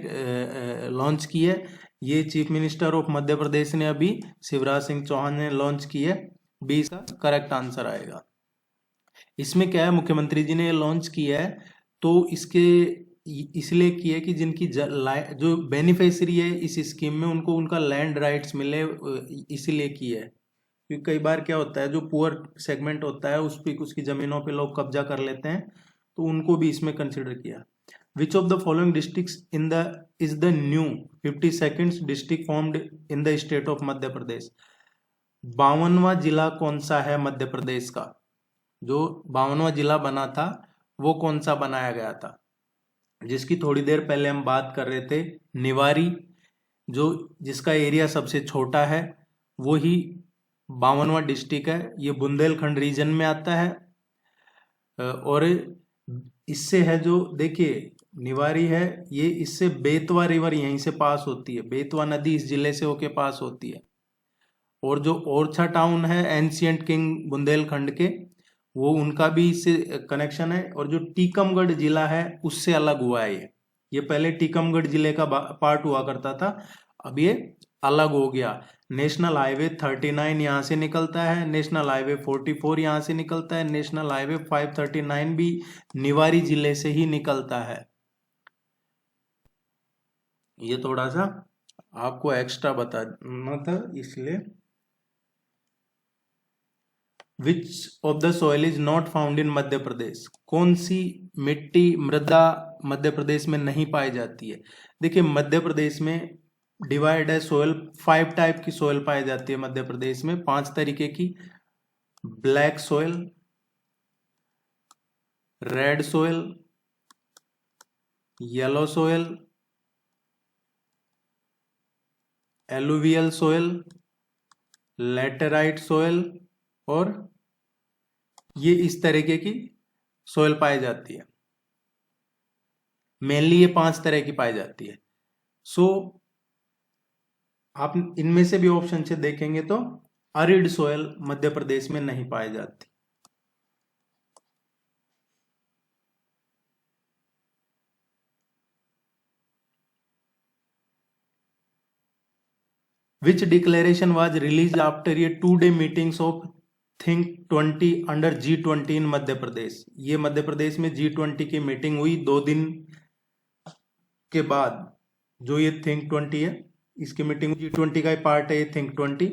लॉन्च की है? ये चीफ मिनिस्टर ऑफ मध्य प्रदेश ने अभी शिवराज सिंह चौहान ने लॉन्च की है। 20 का करेक्ट आंसर आएगा। इसमें क्या है, मुख्यमंत्री जी ने लॉन्च किया है तो इसके इसलिए किया है कि जिनकी जो बेनिफिशियरी है इस स्कीम में उनको उनका लैंड राइट्स मिले, इसीलिए किया है। क्योंकि कई बार क्या होता है जो पुअर सेगमेंट होता है उस पे उसकी जमीनों पे लोग कब्जा कर लेते हैं, तो उनको भी इसमें कंसिडर किया। Which of the following districts in the is the new 52nd district formed in the state of Madhya Pradesh? 52वां जिला कौन सा है मध्य प्रदेश का? जो 52वां जिला बना था वो कौन सा बनाया गया था? जिसकी थोड़ी देर पहले हम बात कर रहे थे, निवारी, जो जिसका एरिया सबसे छोटा है, वो ही 52वां डिस्ट्रिक्ट है। ये बुंदेलखंड रीजन में आता है। और इससे है जो देखिए निवारी है, ये इससे बेतवा रिवर यहीं से पास होती है, बेतवा नदी इस जिले से होके पास होती है। और जो ओरछा टाउन है एंशियंट किंग बुंदेलखंड के, वो उनका भी इससे कनेक्शन है। और जो टीकमगढ़ जिला है उससे अलग हुआ है ये पहले टीकमगढ़ जिले का पार्ट हुआ करता था, अब ये अलग हो गया। नेशनल हाईवे 39 यहाँ से निकलता है, नेशनल हाईवे 44 यहाँ से निकलता है, नेशनल हाईवे 539 भी निवारी जिले से ही निकलता है। ये थोड़ा सा आपको एक्स्ट्रा बताना था इसलिए। Which of the soil is not found in Madhya Pradesh? कौन सी मिट्टी मृदा मध्य प्रदेश में नहीं पाई जाती है? देखिए मध्य प्रदेश में डिवाइड है सोयल, 5 टाइप की सोयल पाई जाती है मध्य प्रदेश में, 5 तरीके की। Black soil, red soil, yellow soil, alluvial soil laterite soil, और ये इस तरीके की सोयल पाई जाती है। मेनली ये 5 तरह की पाई जाती है। सो आप इनमें से भी ऑप्शन से देखेंगे तो अरिड सोयल मध्य प्रदेश में नहीं पाई जाती। Which declaration was released after a 2-day meetings of Think 20 under G20 in मध्य प्रदेश? ये मध्य प्रदेश में G20 की मीटिंग हुई 2 दिन के बाद। जो ये Think 20 है, इसकी मीटिंग G20 का ही पार्ट है ये Think 20।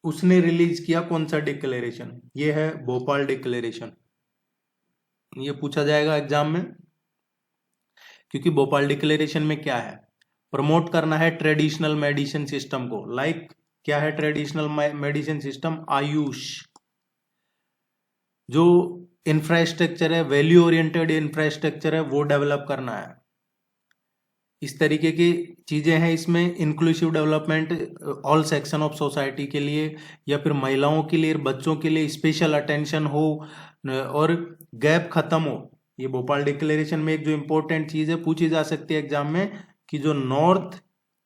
उसने रिलीज किया कौन सा डिक्लेरेशन? ये है भोपाल डिक्लेरेशन। ये पूछा जाएगा एग्जाम में, क्योंकि भोपाल डिक्लेरेशन में क्या है, प्रमोट करना है ट्रेडिशनल मेडिसिन सिस्टम को। लाइक क्या है ट्रेडिशनल मेडिसिन सिस्टम? आयुष। जो इंफ्रास्ट्रक्चर है, वैल्यू ओरिएंटेड इंफ्रास्ट्रक्चर है, वो डेवलप करना है। इस तरीके की चीजें हैं इसमें। Inclusive development all section of society के लिए, या फिर महिलाओं के लिए, बच्चों के लिए स्पेशल अटेंशन हो, और गैप खत्म हो। ये भोपाल डिक्लेरेशन में एक जो इंपॉर्टेंट चीज है पूछी जा सकती है एग्जाम में, कि जो नॉर्थ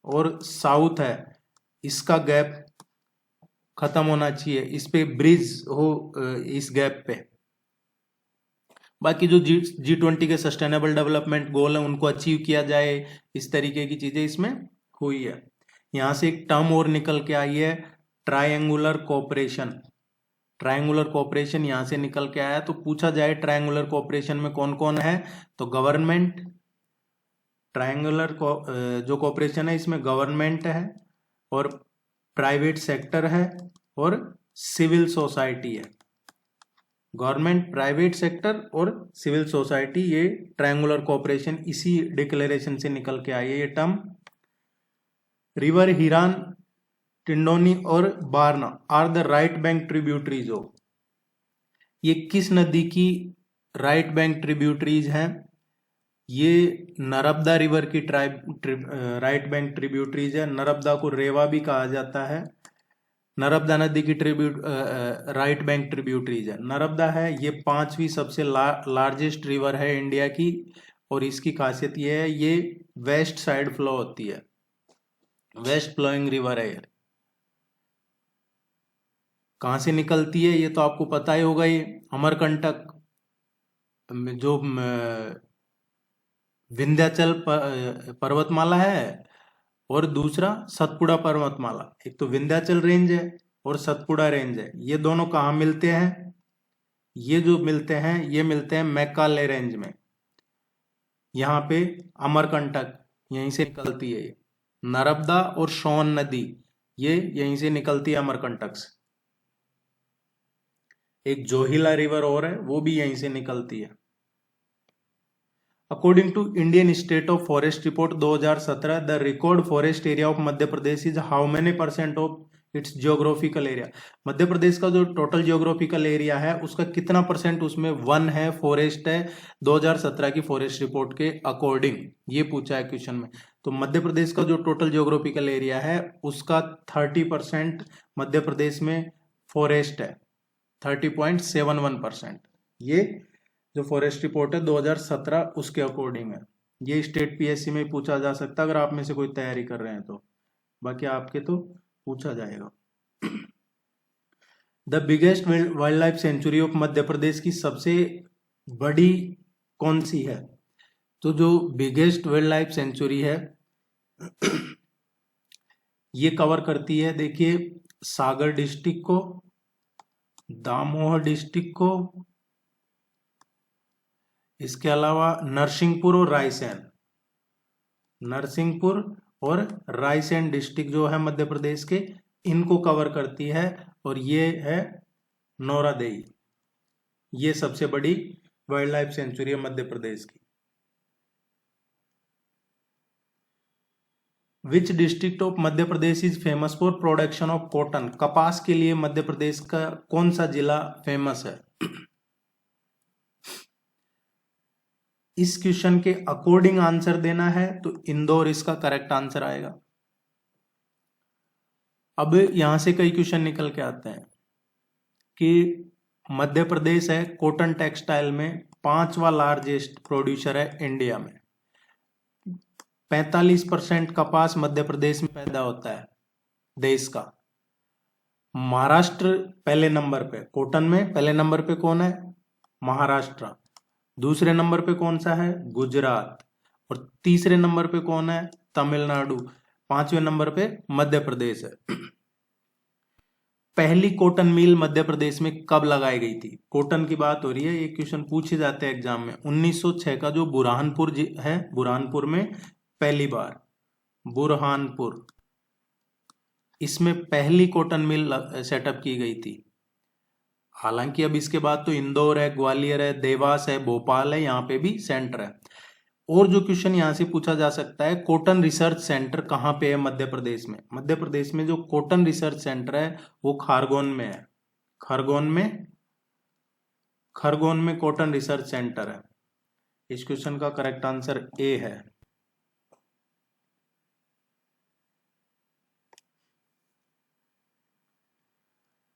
और साउथ है इसका गैप खत्म होना चाहिए, इस पे ब्रिज हो, इस गैप पे। बाकी जो G20 के सस्टेनेबल डेवलपमेंट गोल है उनको अचीव किया जाए, इस तरीके की चीजें इसमें हुई है। यहां से एक टर्म और निकल के आई है, ट्रायंगुलर कोऑपरेशन। ट्रायंगुलर कोऑपरेशन यहां से निकल के आया। तो पूछा जाए ट्रायंगुलर कोऑपरेशन में कौन कौन है, तो गवर्नमेंट, ट्रायंगुलर जो कोऑपरेशन है इसमें गवर्नमेंट है, और प्राइवेट सेक्टर है, और सिविल सोसाइटी है। गवर्नमेंट, प्राइवेट सेक्टर और सिविल सोसाइटी, ये ट्रायंगुलर कोऑपरेशन इसी डिक्लेरेशन से निकल के आई है ये टर्म। रिवर हिरान, टिंडोनी और Barna are the right bank tributaries of. ये किस नदी की राइट बैंक ट्रिब्यूटरीज हैं? ये नर्मदा रिवर की राइट बैंक ट्रिब्यूटरीज है। नर्मदा को रेवा भी कहा जाता है। नर्मदा नदी की राइट बैंक ट्रिब्यूटरीज है। नर्मदा है ये 5वीं सबसे लार्जेस्ट रिवर है इंडिया की, और इसकी खासियत ये है ये वेस्ट साइड फ्लो होती है, वेस्ट फ्लोइंग रिवर है। कहां से निकलती है ये तो आपको पता ही होगा। ये अमरकंटक, जो विंध्याचल पर्वतमाला है, और दूसरा सतपुड़ा पर्वतमाला। एक तो विंध्याचल रेंज है और सतपुड़ा रेंज है। ये दोनों कहाँ मिलते हैं? ये जो मिलते हैं ये मिलते हैं मैकाले रेंज में। यहाँ पे अमरकंटक यहीं से निकलती है। नर्मदा और सोन नदी ये यहीं से निकलती है अमरकंटक से। एक जोहिला रिवर और है, वो भी यहीं से निकलती है। According to Indian state of forest report 2017, the record forest area of Madhya Pradesh is how many % of its geographical area? Madhya Pradesh का जो टोटल जियोग्राफिकल एरिया है उसका कितना % उसमें वन है, फॉरेस्ट है, 2017 की फॉरेस्ट रिपोर्ट के अकॉर्डिंग? ये पूछा है क्वेश्चन में। तो मध्य प्रदेश का जो टोटल जियोग्राफिकल एरिया है उसका 30% मध्य प्रदेश में फॉरेस्ट है, 30.71%। ये जो फॉरेस्ट रिपोर्ट है 2017 उसके अकॉर्डिंग है। ये स्टेट पीएससी में पूछा जा सकता है अगर आप में से कोई तैयारी कर रहे हैं तो, बाकी आपके तो पूछा जाएगा। The biggest wildlife sanctuary of Madhya Pradesh की सबसे बड़ी कौन सी है? तो जो बिगेस्ट वाइल्ड लाइफ सेंचुरी है ये कवर करती है, देखिए, सागर डिस्ट्रिक्ट को, दामोह डिस्ट्रिक्ट को, इसके अलावा नरसिंहपुर और रायसेन, नरसिंहपुर और रायसेन डिस्ट्रिक्ट जो है मध्य प्रदेश के, इनको कवर करती है। और ये है नौरादेई, ये सबसे बड़ी वाइल्ड लाइफ सेंचुरी है मध्य प्रदेश की। विच district of Madhya Pradesh is famous for production of cotton? कपास के लिए मध्य प्रदेश का कौन सा जिला फेमस है? इस क्वेश्चन के अकॉर्डिंग आंसर देना है तो इंदौर इसका करेक्ट आंसर आएगा। अब यहां से कई क्वेश्चन निकल के आते हैं कि मध्य प्रदेश है कॉटन टेक्सटाइल में 5वां लार्जेस्ट प्रोड्यूसर है इंडिया में। 45% कपास मध्य प्रदेश में पैदा होता है देश का। महाराष्ट्र पहले नंबर पे, कॉटन में पहले नंबर पे कौन है? महाराष्ट्र। दूसरे नंबर पे कौन सा है? गुजरात। और तीसरे नंबर पे कौन है? तमिलनाडु। 5वें नंबर पे मध्य प्रदेश है। पहली कॉटन मिल मध्य प्रदेश में कब लगाई गई थी? कॉटन की बात हो रही है, ये क्वेश्चन पूछे जाते हैं एग्जाम में। 1906 का जो बुरहानपुर है, बुरहानपुर में पहली बार, बुरहानपुर, इसमें पहली कॉटन मिल सेटअप की गई थी। हालांकि अब इसके बाद तो इंदौर है, ग्वालियर है, देवास है, भोपाल है, यहाँ पे भी सेंटर है। और जो क्वेश्चन यहाँ से पूछा जा सकता है, कॉटन रिसर्च सेंटर कहाँ पे है मध्य प्रदेश में? मध्य प्रदेश में जो कॉटन रिसर्च सेंटर है वो खरगोन में है। खरगोन में कॉटन रिसर्च सेंटर है। इस क्वेश्चन का करेक्ट आंसर ए है।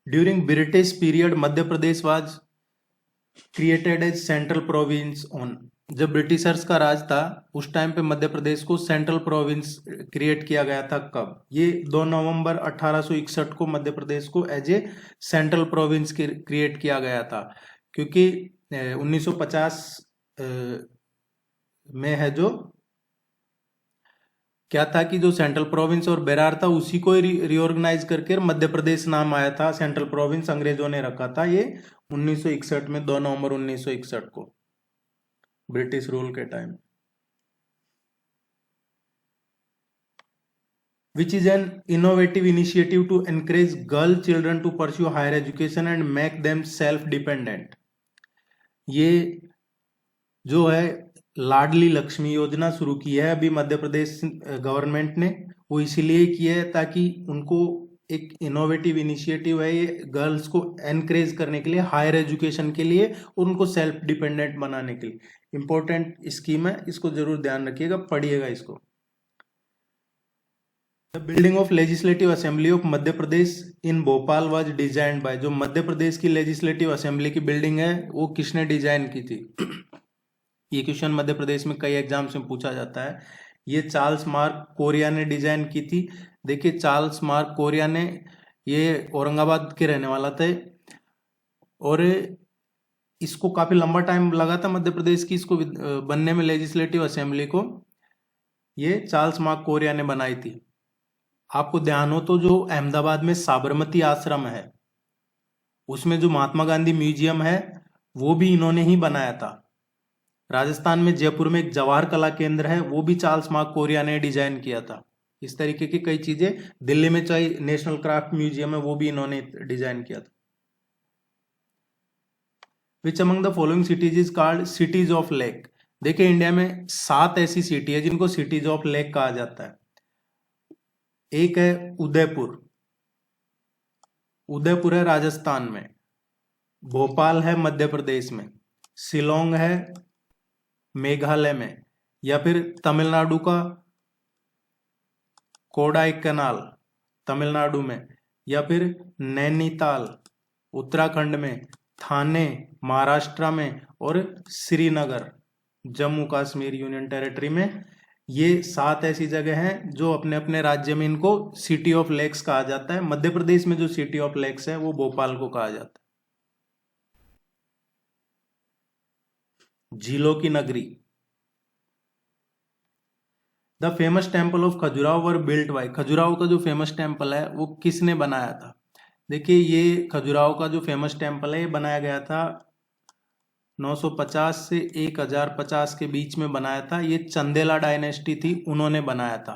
During British period Madhya Pradesh was created as central province on. जब ब्रिटिशर्स का राज था उस टाइम पे मध्य प्रदेश को सेंट्रल प्रोविंस क्रिएट किया गया था। कब? ये 2 नवंबर 1861 को मध्य प्रदेश को as a central province create किया गया था, क्योंकि 1950 में है जो क्या था कि जो सेंट्रल प्रोविंस और बेरार था उसी को रिओर्गेनाइज करके मध्य प्रदेश नाम आया था। सेंट्रल प्रोविंस अंग्रेजों ने रखा था ये 1961 में, 2 नवंबर 1961 को, ब्रिटिश रूल के time. Which is an innovative initiative to encourage girl children to pursue higher education and make them self dependent. ये जो है लाडली लक्ष्मी योजना शुरू की है अभी मध्य प्रदेश गवर्नमेंट ने, वो इसीलिए की है ताकि उनको एक इनोवेटिव इनिशिएटिव है ये गर्ल्स को एनकरेज करने के लिए, हायर एजुकेशन के लिए, और उनको सेल्फ डिपेंडेंट बनाने के लिए। इंपॉर्टेंट स्कीम है, इसको जरूर ध्यान रखिएगा, पढ़िएगा इसको। The building of legislative assembly of Madhya Pradesh in Bhopal was designed by. जो मध्य प्रदेश की लेजिस्लेटिव असेंबली की बिल्डिंग है वो किसने डिजाइन की थी? ये क्वेश्चन मध्य प्रदेश में कई एग्जाम्स में पूछा जाता है। ये चार्ल्स मार्क कोरिया ने डिजाइन की थी। देखिए चार्ल्स मार्क कोरिया ने, ये औरंगाबाद के रहने वाला थे और इसको काफी लंबा टाइम लगा था मध्य प्रदेश की इसको बनने में, लेजिस्लेटिव असेंबली को। ये चार्ल्स मार्क कोरिया ने बनाई थी। आपको ध्यान हो तो जो अहमदाबाद में साबरमती आश्रम है उसमें जो महात्मा गांधी म्यूजियम है वो भी इन्होंने ही बनाया था। राजस्थान में जयपुर में एक जवाहर कला केंद्र है, वो भी चार्ल्स मार्क कोरिया ने डिजाइन किया था। इस तरीके की कई चीजें, दिल्ली में चाहे नेशनल क्राफ्ट म्यूजियम है वो भी इन्होंने डिजाइन किया था। Which among the following cities is called cities of lake. देखिए इंडिया में 7 ऐसी सिटी है जिनको सिटीज ऑफ लेक कहा जाता है। एक है उदयपुर, उदयपुर है राजस्थान में, भोपाल है मध्य प्रदेश में, शिलोंग है मेघालय में, या फिर तमिलनाडु का कोडाईकनाल तमिलनाडु में, या फिर नैनीताल उत्तराखंड में, थाने महाराष्ट्र में, और श्रीनगर जम्मू कश्मीर यूनियन टेरिटरी में। ये 7 ऐसी जगह हैं जो अपने अपने राज्य में इनको सिटी ऑफ लेक्स कहा जाता है। मध्य प्रदेश में जो सिटी ऑफ लेक्स है वो भोपाल को कहा जाता है। झीलों की नगरी। The famous temple of Khajuraho were built by. Khajuraho का जो फेमस टेम्पल है वो किसने बनाया था? देखिए ये खजुराहो का जो फेमस टेम्पल है ये बनाया गया था 950 से 1050 के बीच में बनाया था। ये चंदेला डायनेस्टी थी, उन्होंने बनाया था।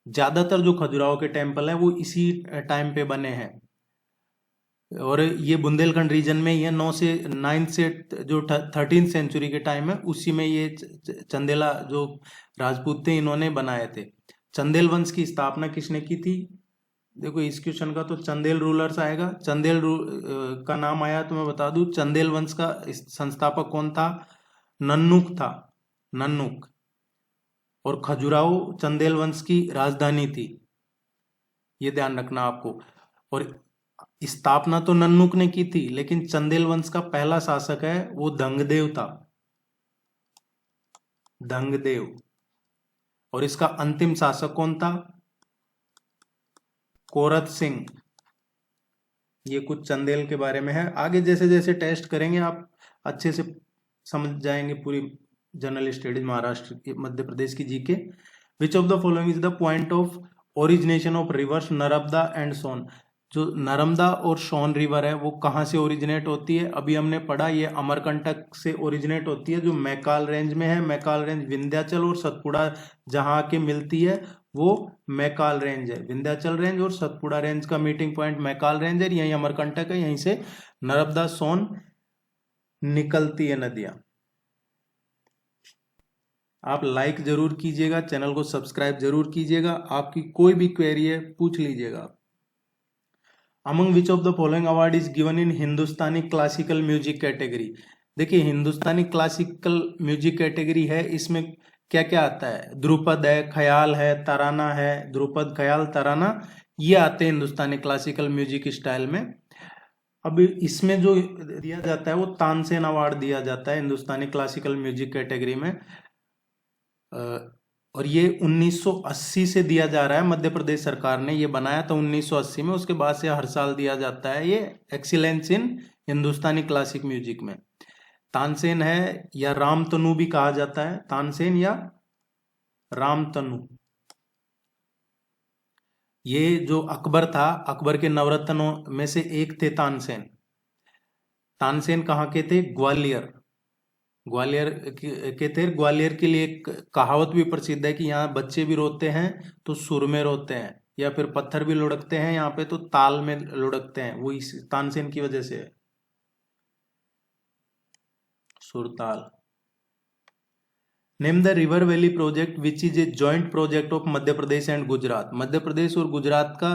ज्यादातर जो खजुराहो के टेम्पल है वो इसी टाइम पे बने हैं, और ये बुंदेलखंड रीजन में ये 9 से जो 13th सेंचुरी के टाइम है उसी में ये चंदेला जो राजपूत थे इन्होंने बनाए थे। चंदेल वंश की स्थापना किसने की थी? देखो इस क्वेश्चन का तो चंदेल रूलर्स आएगा। चंदेल का नाम आया तो मैं बता दूं, चंदेल वंश का संस्थापक कौन था? नन्नुक था, नन्नुक। और खजुराहो चंदेल वंश की राजधानी थी। ये ध्यान रखना आपको। और स्थापना तो नन्नुक ने की थी, लेकिन चंदेल वंश का पहला शासक है वो धंगदेव था, धंगदेव। और इसका अंतिम शासक कौन था? कोरत सिंह। ये कुछ चंदेल के बारे में है। आगे जैसे जैसे टेस्ट करेंगे आप अच्छे से समझ जाएंगे पूरी जनरल स्टडीज महाराष्ट्र मध्य प्रदेश की GK. Which of the following is the point of origination of rivers Narmada and Son? जो नर्मदा और सोन रिवर है वो कहाँ से ओरिजिनेट होती है? अभी हमने पढ़ा ये अमरकंटक से ओरिजिनेट होती है, जो मैकाल रेंज में है। मैकाल रेंज विंध्याचल और सतपुड़ा जहाँ के मिलती है वो मैकाल रेंज है। विंध्याचल रेंज और सतपुड़ा रेंज का मीटिंग पॉइंट मैकाल रेंज है, यहीं अमरकंटक है, यहीं से नर्मदा सोन निकलती है नदियां। आप लाइक जरूर कीजिएगा, चैनल को सब्सक्राइब जरूर कीजिएगा। आपकी कोई भी क्वेरी है पूछ लीजिएगा। Among which of the following award is given in Hindustani classical music category? देखिए हिंदुस्तानी क्लासिकल म्यूजिक कैटेगरी है, इसमें क्या क्या आता है? ध्रुपद है, ख्याल है, तराना है। ध्रुपद, ख्याल, तराना ये आते हैं हिंदुस्तानी क्लासिकल म्यूजिक स्टाइल में। अब इसमें जो दिया जाता है वो तानसेन अवार्ड दिया जाता है हिंदुस्तानी क्लासिकल म्यूजिक कैटेगरी में। और ये 1980 से दिया जा रहा है, मध्य प्रदेश सरकार ने ये बनाया था 1980 में, उसके बाद से हर साल दिया जाता है ये excellence in Hindustani classic music में। तानसेन है या रामतनु भी कहा जाता है, तानसेन या रामतनु। ये जो अकबर था, अकबर के नवरत्नों में से एक थे तानसेन। तानसेन कहाँ के थे? ग्वालियर, ग्वालियर के थे। ग्वालियर के लिए एक कहावत भी प्रसिद्ध है कि यहाँ बच्चे भी रोते हैं तो सुर में रोते हैं, या फिर पत्थर भी लुढ़कते हैं यहाँ पे तो ताल में लुढ़कते हैं। वो इस तानसेन की वजह से है, सुरताल। Name the river valley project which is a joint project of Madhya Pradesh and Gujarat? Madhya Pradesh और गुजरात का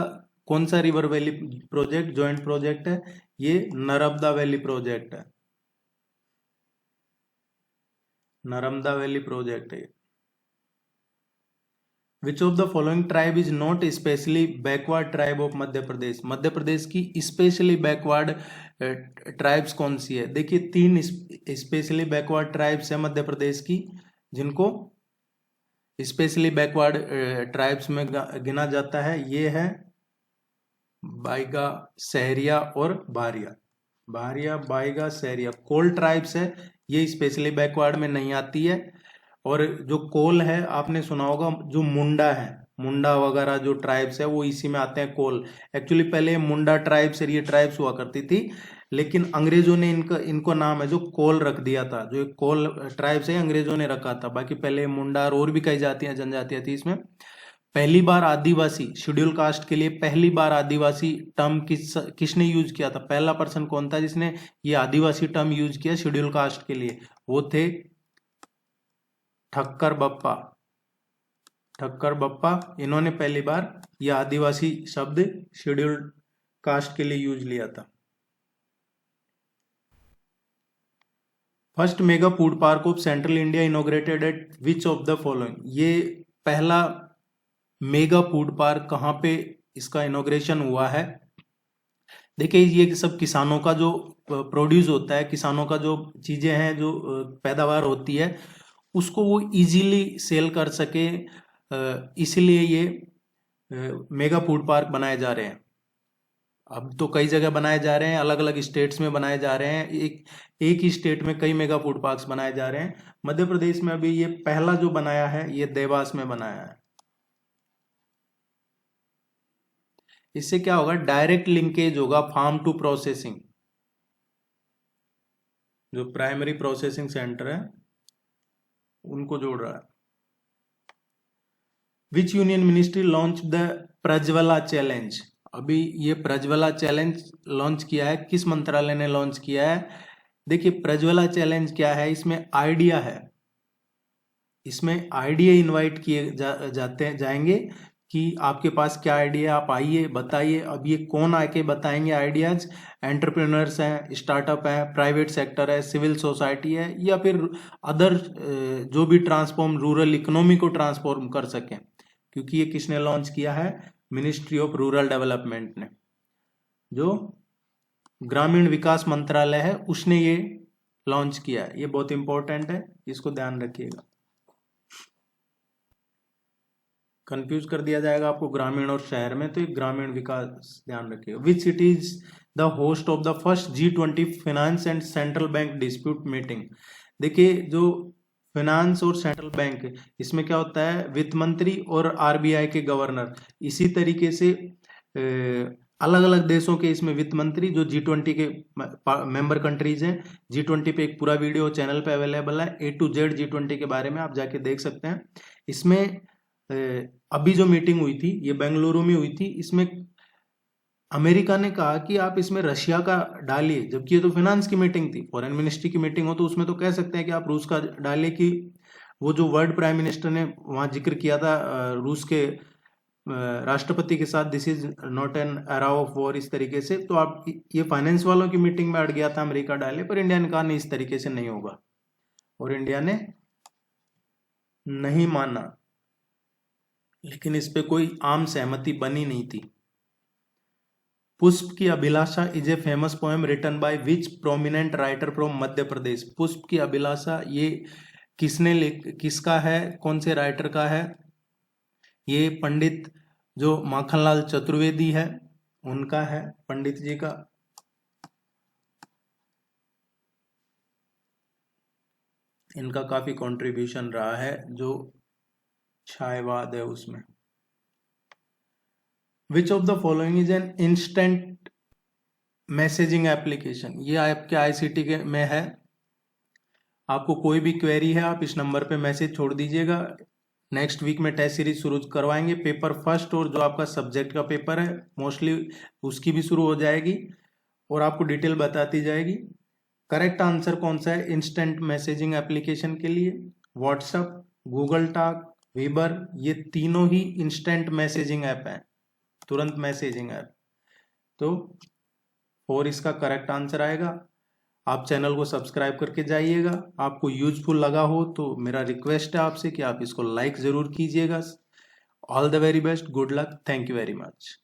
कौन सा river valley project joint project है? ये नर्मदा वैली प्रोजेक्ट है, नर्मदा वैली प्रोजेक्ट है। Which of the following tribe is not specially backward tribe of Madhya Pradesh? Madhya Pradesh की specially backward tribes कौन सी है? देखिए 3 स्पेशली बैकवर्ड ट्राइब्स है मध्य प्रदेश की, जिनको स्पेशली बैकवर्ड ट्राइब्स में गिना जाता है। ये है बाइगा, सहरिया और भारिया। भारिया, बाइगा, सहरिया कोल ट्राइब्स है, ये स्पेशली बैकवर्ड में नहीं आती है। और जो कोल है आपने सुना होगा, जो मुंडा है, मुंडा वगैरह जो ट्राइब्स है वो इसी में आते हैं, कोल। एक्चुअली पहले मुंडा ट्राइब्स और ये ट्राइब्स हुआ करती थी, लेकिन अंग्रेजों ने इनको नाम है जो कोल रख दिया था। जो कोल ट्राइब्स है अंग्रेजों ने रखा था, बाकी पहले मुंडा और भी कई जातियां जनजातियां थी। इसमें पहली बार आदिवासी शेड्यूल कास्ट के लिए पहली बार आदिवासी टर्म किसने यूज किया था? पहला पर्सन कौन था जिसने ये आदिवासी टर्म यूज किया शेड्यूल कास्ट के लिए? वो थे ठक्कर बप्पा। ठक्कर बप्पा, इन्होंने पहली बार यह आदिवासी शब्द शेड्यूल्ड कास्ट के लिए यूज लिया था। First mega food park of central India inaugurated eight which of the following? ये पहला मेगा फूड पार्क कहाँ पे इसका इनॉग्रेशन हुआ है? देखिए ये सब किसानों का जो प्रोड्यूस होता है, किसानों का जो चीजें हैं, जो पैदावार होती है, उसको वो इजीली सेल कर सके, इसलिए ये मेगा फूड पार्क बनाए जा रहे हैं। अब तो कई जगह बनाए जा रहे हैं, अलग अलग स्टेट्स में बनाए जा रहे हैं। एक ही स्टेट में कई मेगा फूड पार्क्स बनाए जा रहे हैं। मध्य प्रदेश में अभी ये पहला जो बनाया है ये देवास में बनाया है। इससे क्या होगा? डायरेक्ट लिंकेज होगा फार्म टू प्रोसेसिंग। जो प्राइमरी प्रोसेसिंग सेंटर है उनको जोड़ रहा है। विच union ministry launch the Prajwala challenge? अभी ये प्रज्वला चैलेंज लॉन्च किया है, किस मंत्रालय ने लॉन्च किया है? देखिए प्रज्वला चैलेंज क्या है, इसमें आइडिया है, इसमें आइडिया इनवाइट किए जाएंगे कि आपके पास क्या आइडिया, आप आइए बताइए। अब ये कौन आके बताएंगे आइडियाज? एंटरप्रेन्योर्स हैं, स्टार्टअप हैं, प्राइवेट सेक्टर है, सिविल सोसाइटी है, या फिर अदर जो भी ट्रांसफॉर्म रूरल इकोनॉमी को ट्रांसफॉर्म कर सकें। क्योंकि ये किसने लॉन्च किया है? मिनिस्ट्री ऑफ रूरल डेवलपमेंट ने, जो ग्रामीण विकास मंत्रालय है, उसने ये लॉन्च किया है। ये बहुत इंपॉर्टेंट है, इसको ध्यान रखिएगा, कंफ्यूज कर दिया जाएगा आपको ग्रामीण और शहर में, तो ये ग्रामीण विकास ध्यान रखिएगा। Which city is the host of the first G20 finance and central bank dispute meeting. देखिए जो फाइनेंस और सेंट्रल बैंक, इसमें क्या होता है, वित्त मंत्री और RBI के गवर्नर, इसी तरीके से अलग अलग देशों के इसमें वित्त मंत्री जो G20 के मेंबर कंट्रीज हैं। G20 पे एक पूरा वीडियो चैनल पे अवेलेबल है, A to Z G20 के बारे में आप जाके देख सकते हैं। इसमें अभी जो मीटिंग हुई थी ये बेंगलुरु में हुई थी। इसमें अमेरिका ने कहा कि आप इसमें रशिया का डालिए, जबकि ये तो फाइनेंस की मीटिंग थी, फॉरेन मिनिस्ट्री की मीटिंग हो तो उसमें तो कह सकते हैं कि आप रूस का डालिए, कि वो जो वर्ल्ड प्राइम मिनिस्टर ने वहां जिक्र किया था रूस के राष्ट्रपति के साथ, this is not an era of war, इस तरीके से, तो आप ये फाइनेंस वालों की मीटिंग में अड़ गया था अमेरिका डाले, पर इंडिया ने कहा नहीं, इस तरीके से नहीं होगा, और इंडिया ने नहीं माना। लेकिन इस पे कोई आम सहमति बनी नहीं थी। Pushp ki Abhilasha is a famous poem written by which prominent writer from Madhya Pradesh. Pushp ki अभिलाषा ये किसका है, कौन से राइटर का है? ये पंडित जो माखनलाल चतुर्वेदी है उनका है, पंडित जी का। इनका काफी कंट्रीब्यूशन रहा है जो छायावाद है उसमें। विच of the following is an instant messaging application. ये आपके ICT के में है। आपको कोई भी क्वेरी है आप इस नंबर पे मैसेज छोड़ दीजिएगा। नेक्स्ट वीक में टेस्ट सीरीज शुरू करवाएंगे। पेपर फर्स्ट और जो आपका सब्जेक्ट का पेपर है मोस्टली उसकी भी शुरू हो जाएगी और आपको डिटेल बताती जाएगी। करेक्ट आंसर कौन सा है इंस्टेंट मैसेजिंग एप्लीकेशन के लिए? व्हाट्सएप, गूगल टॉक, वीबर, ये तीनों ही इंस्टेंट मैसेजिंग ऐप है, तुरंत मैसेजिंग ऐप। तो 4 इसका करेक्ट आंसर आएगा। आप चैनल को सब्सक्राइब करके जाइएगा। आपको यूजफुल लगा हो तो मेरा रिक्वेस्ट है आपसे कि आप इसको लाइक जरूर कीजिएगा। All the very best, good luck, thank you very much.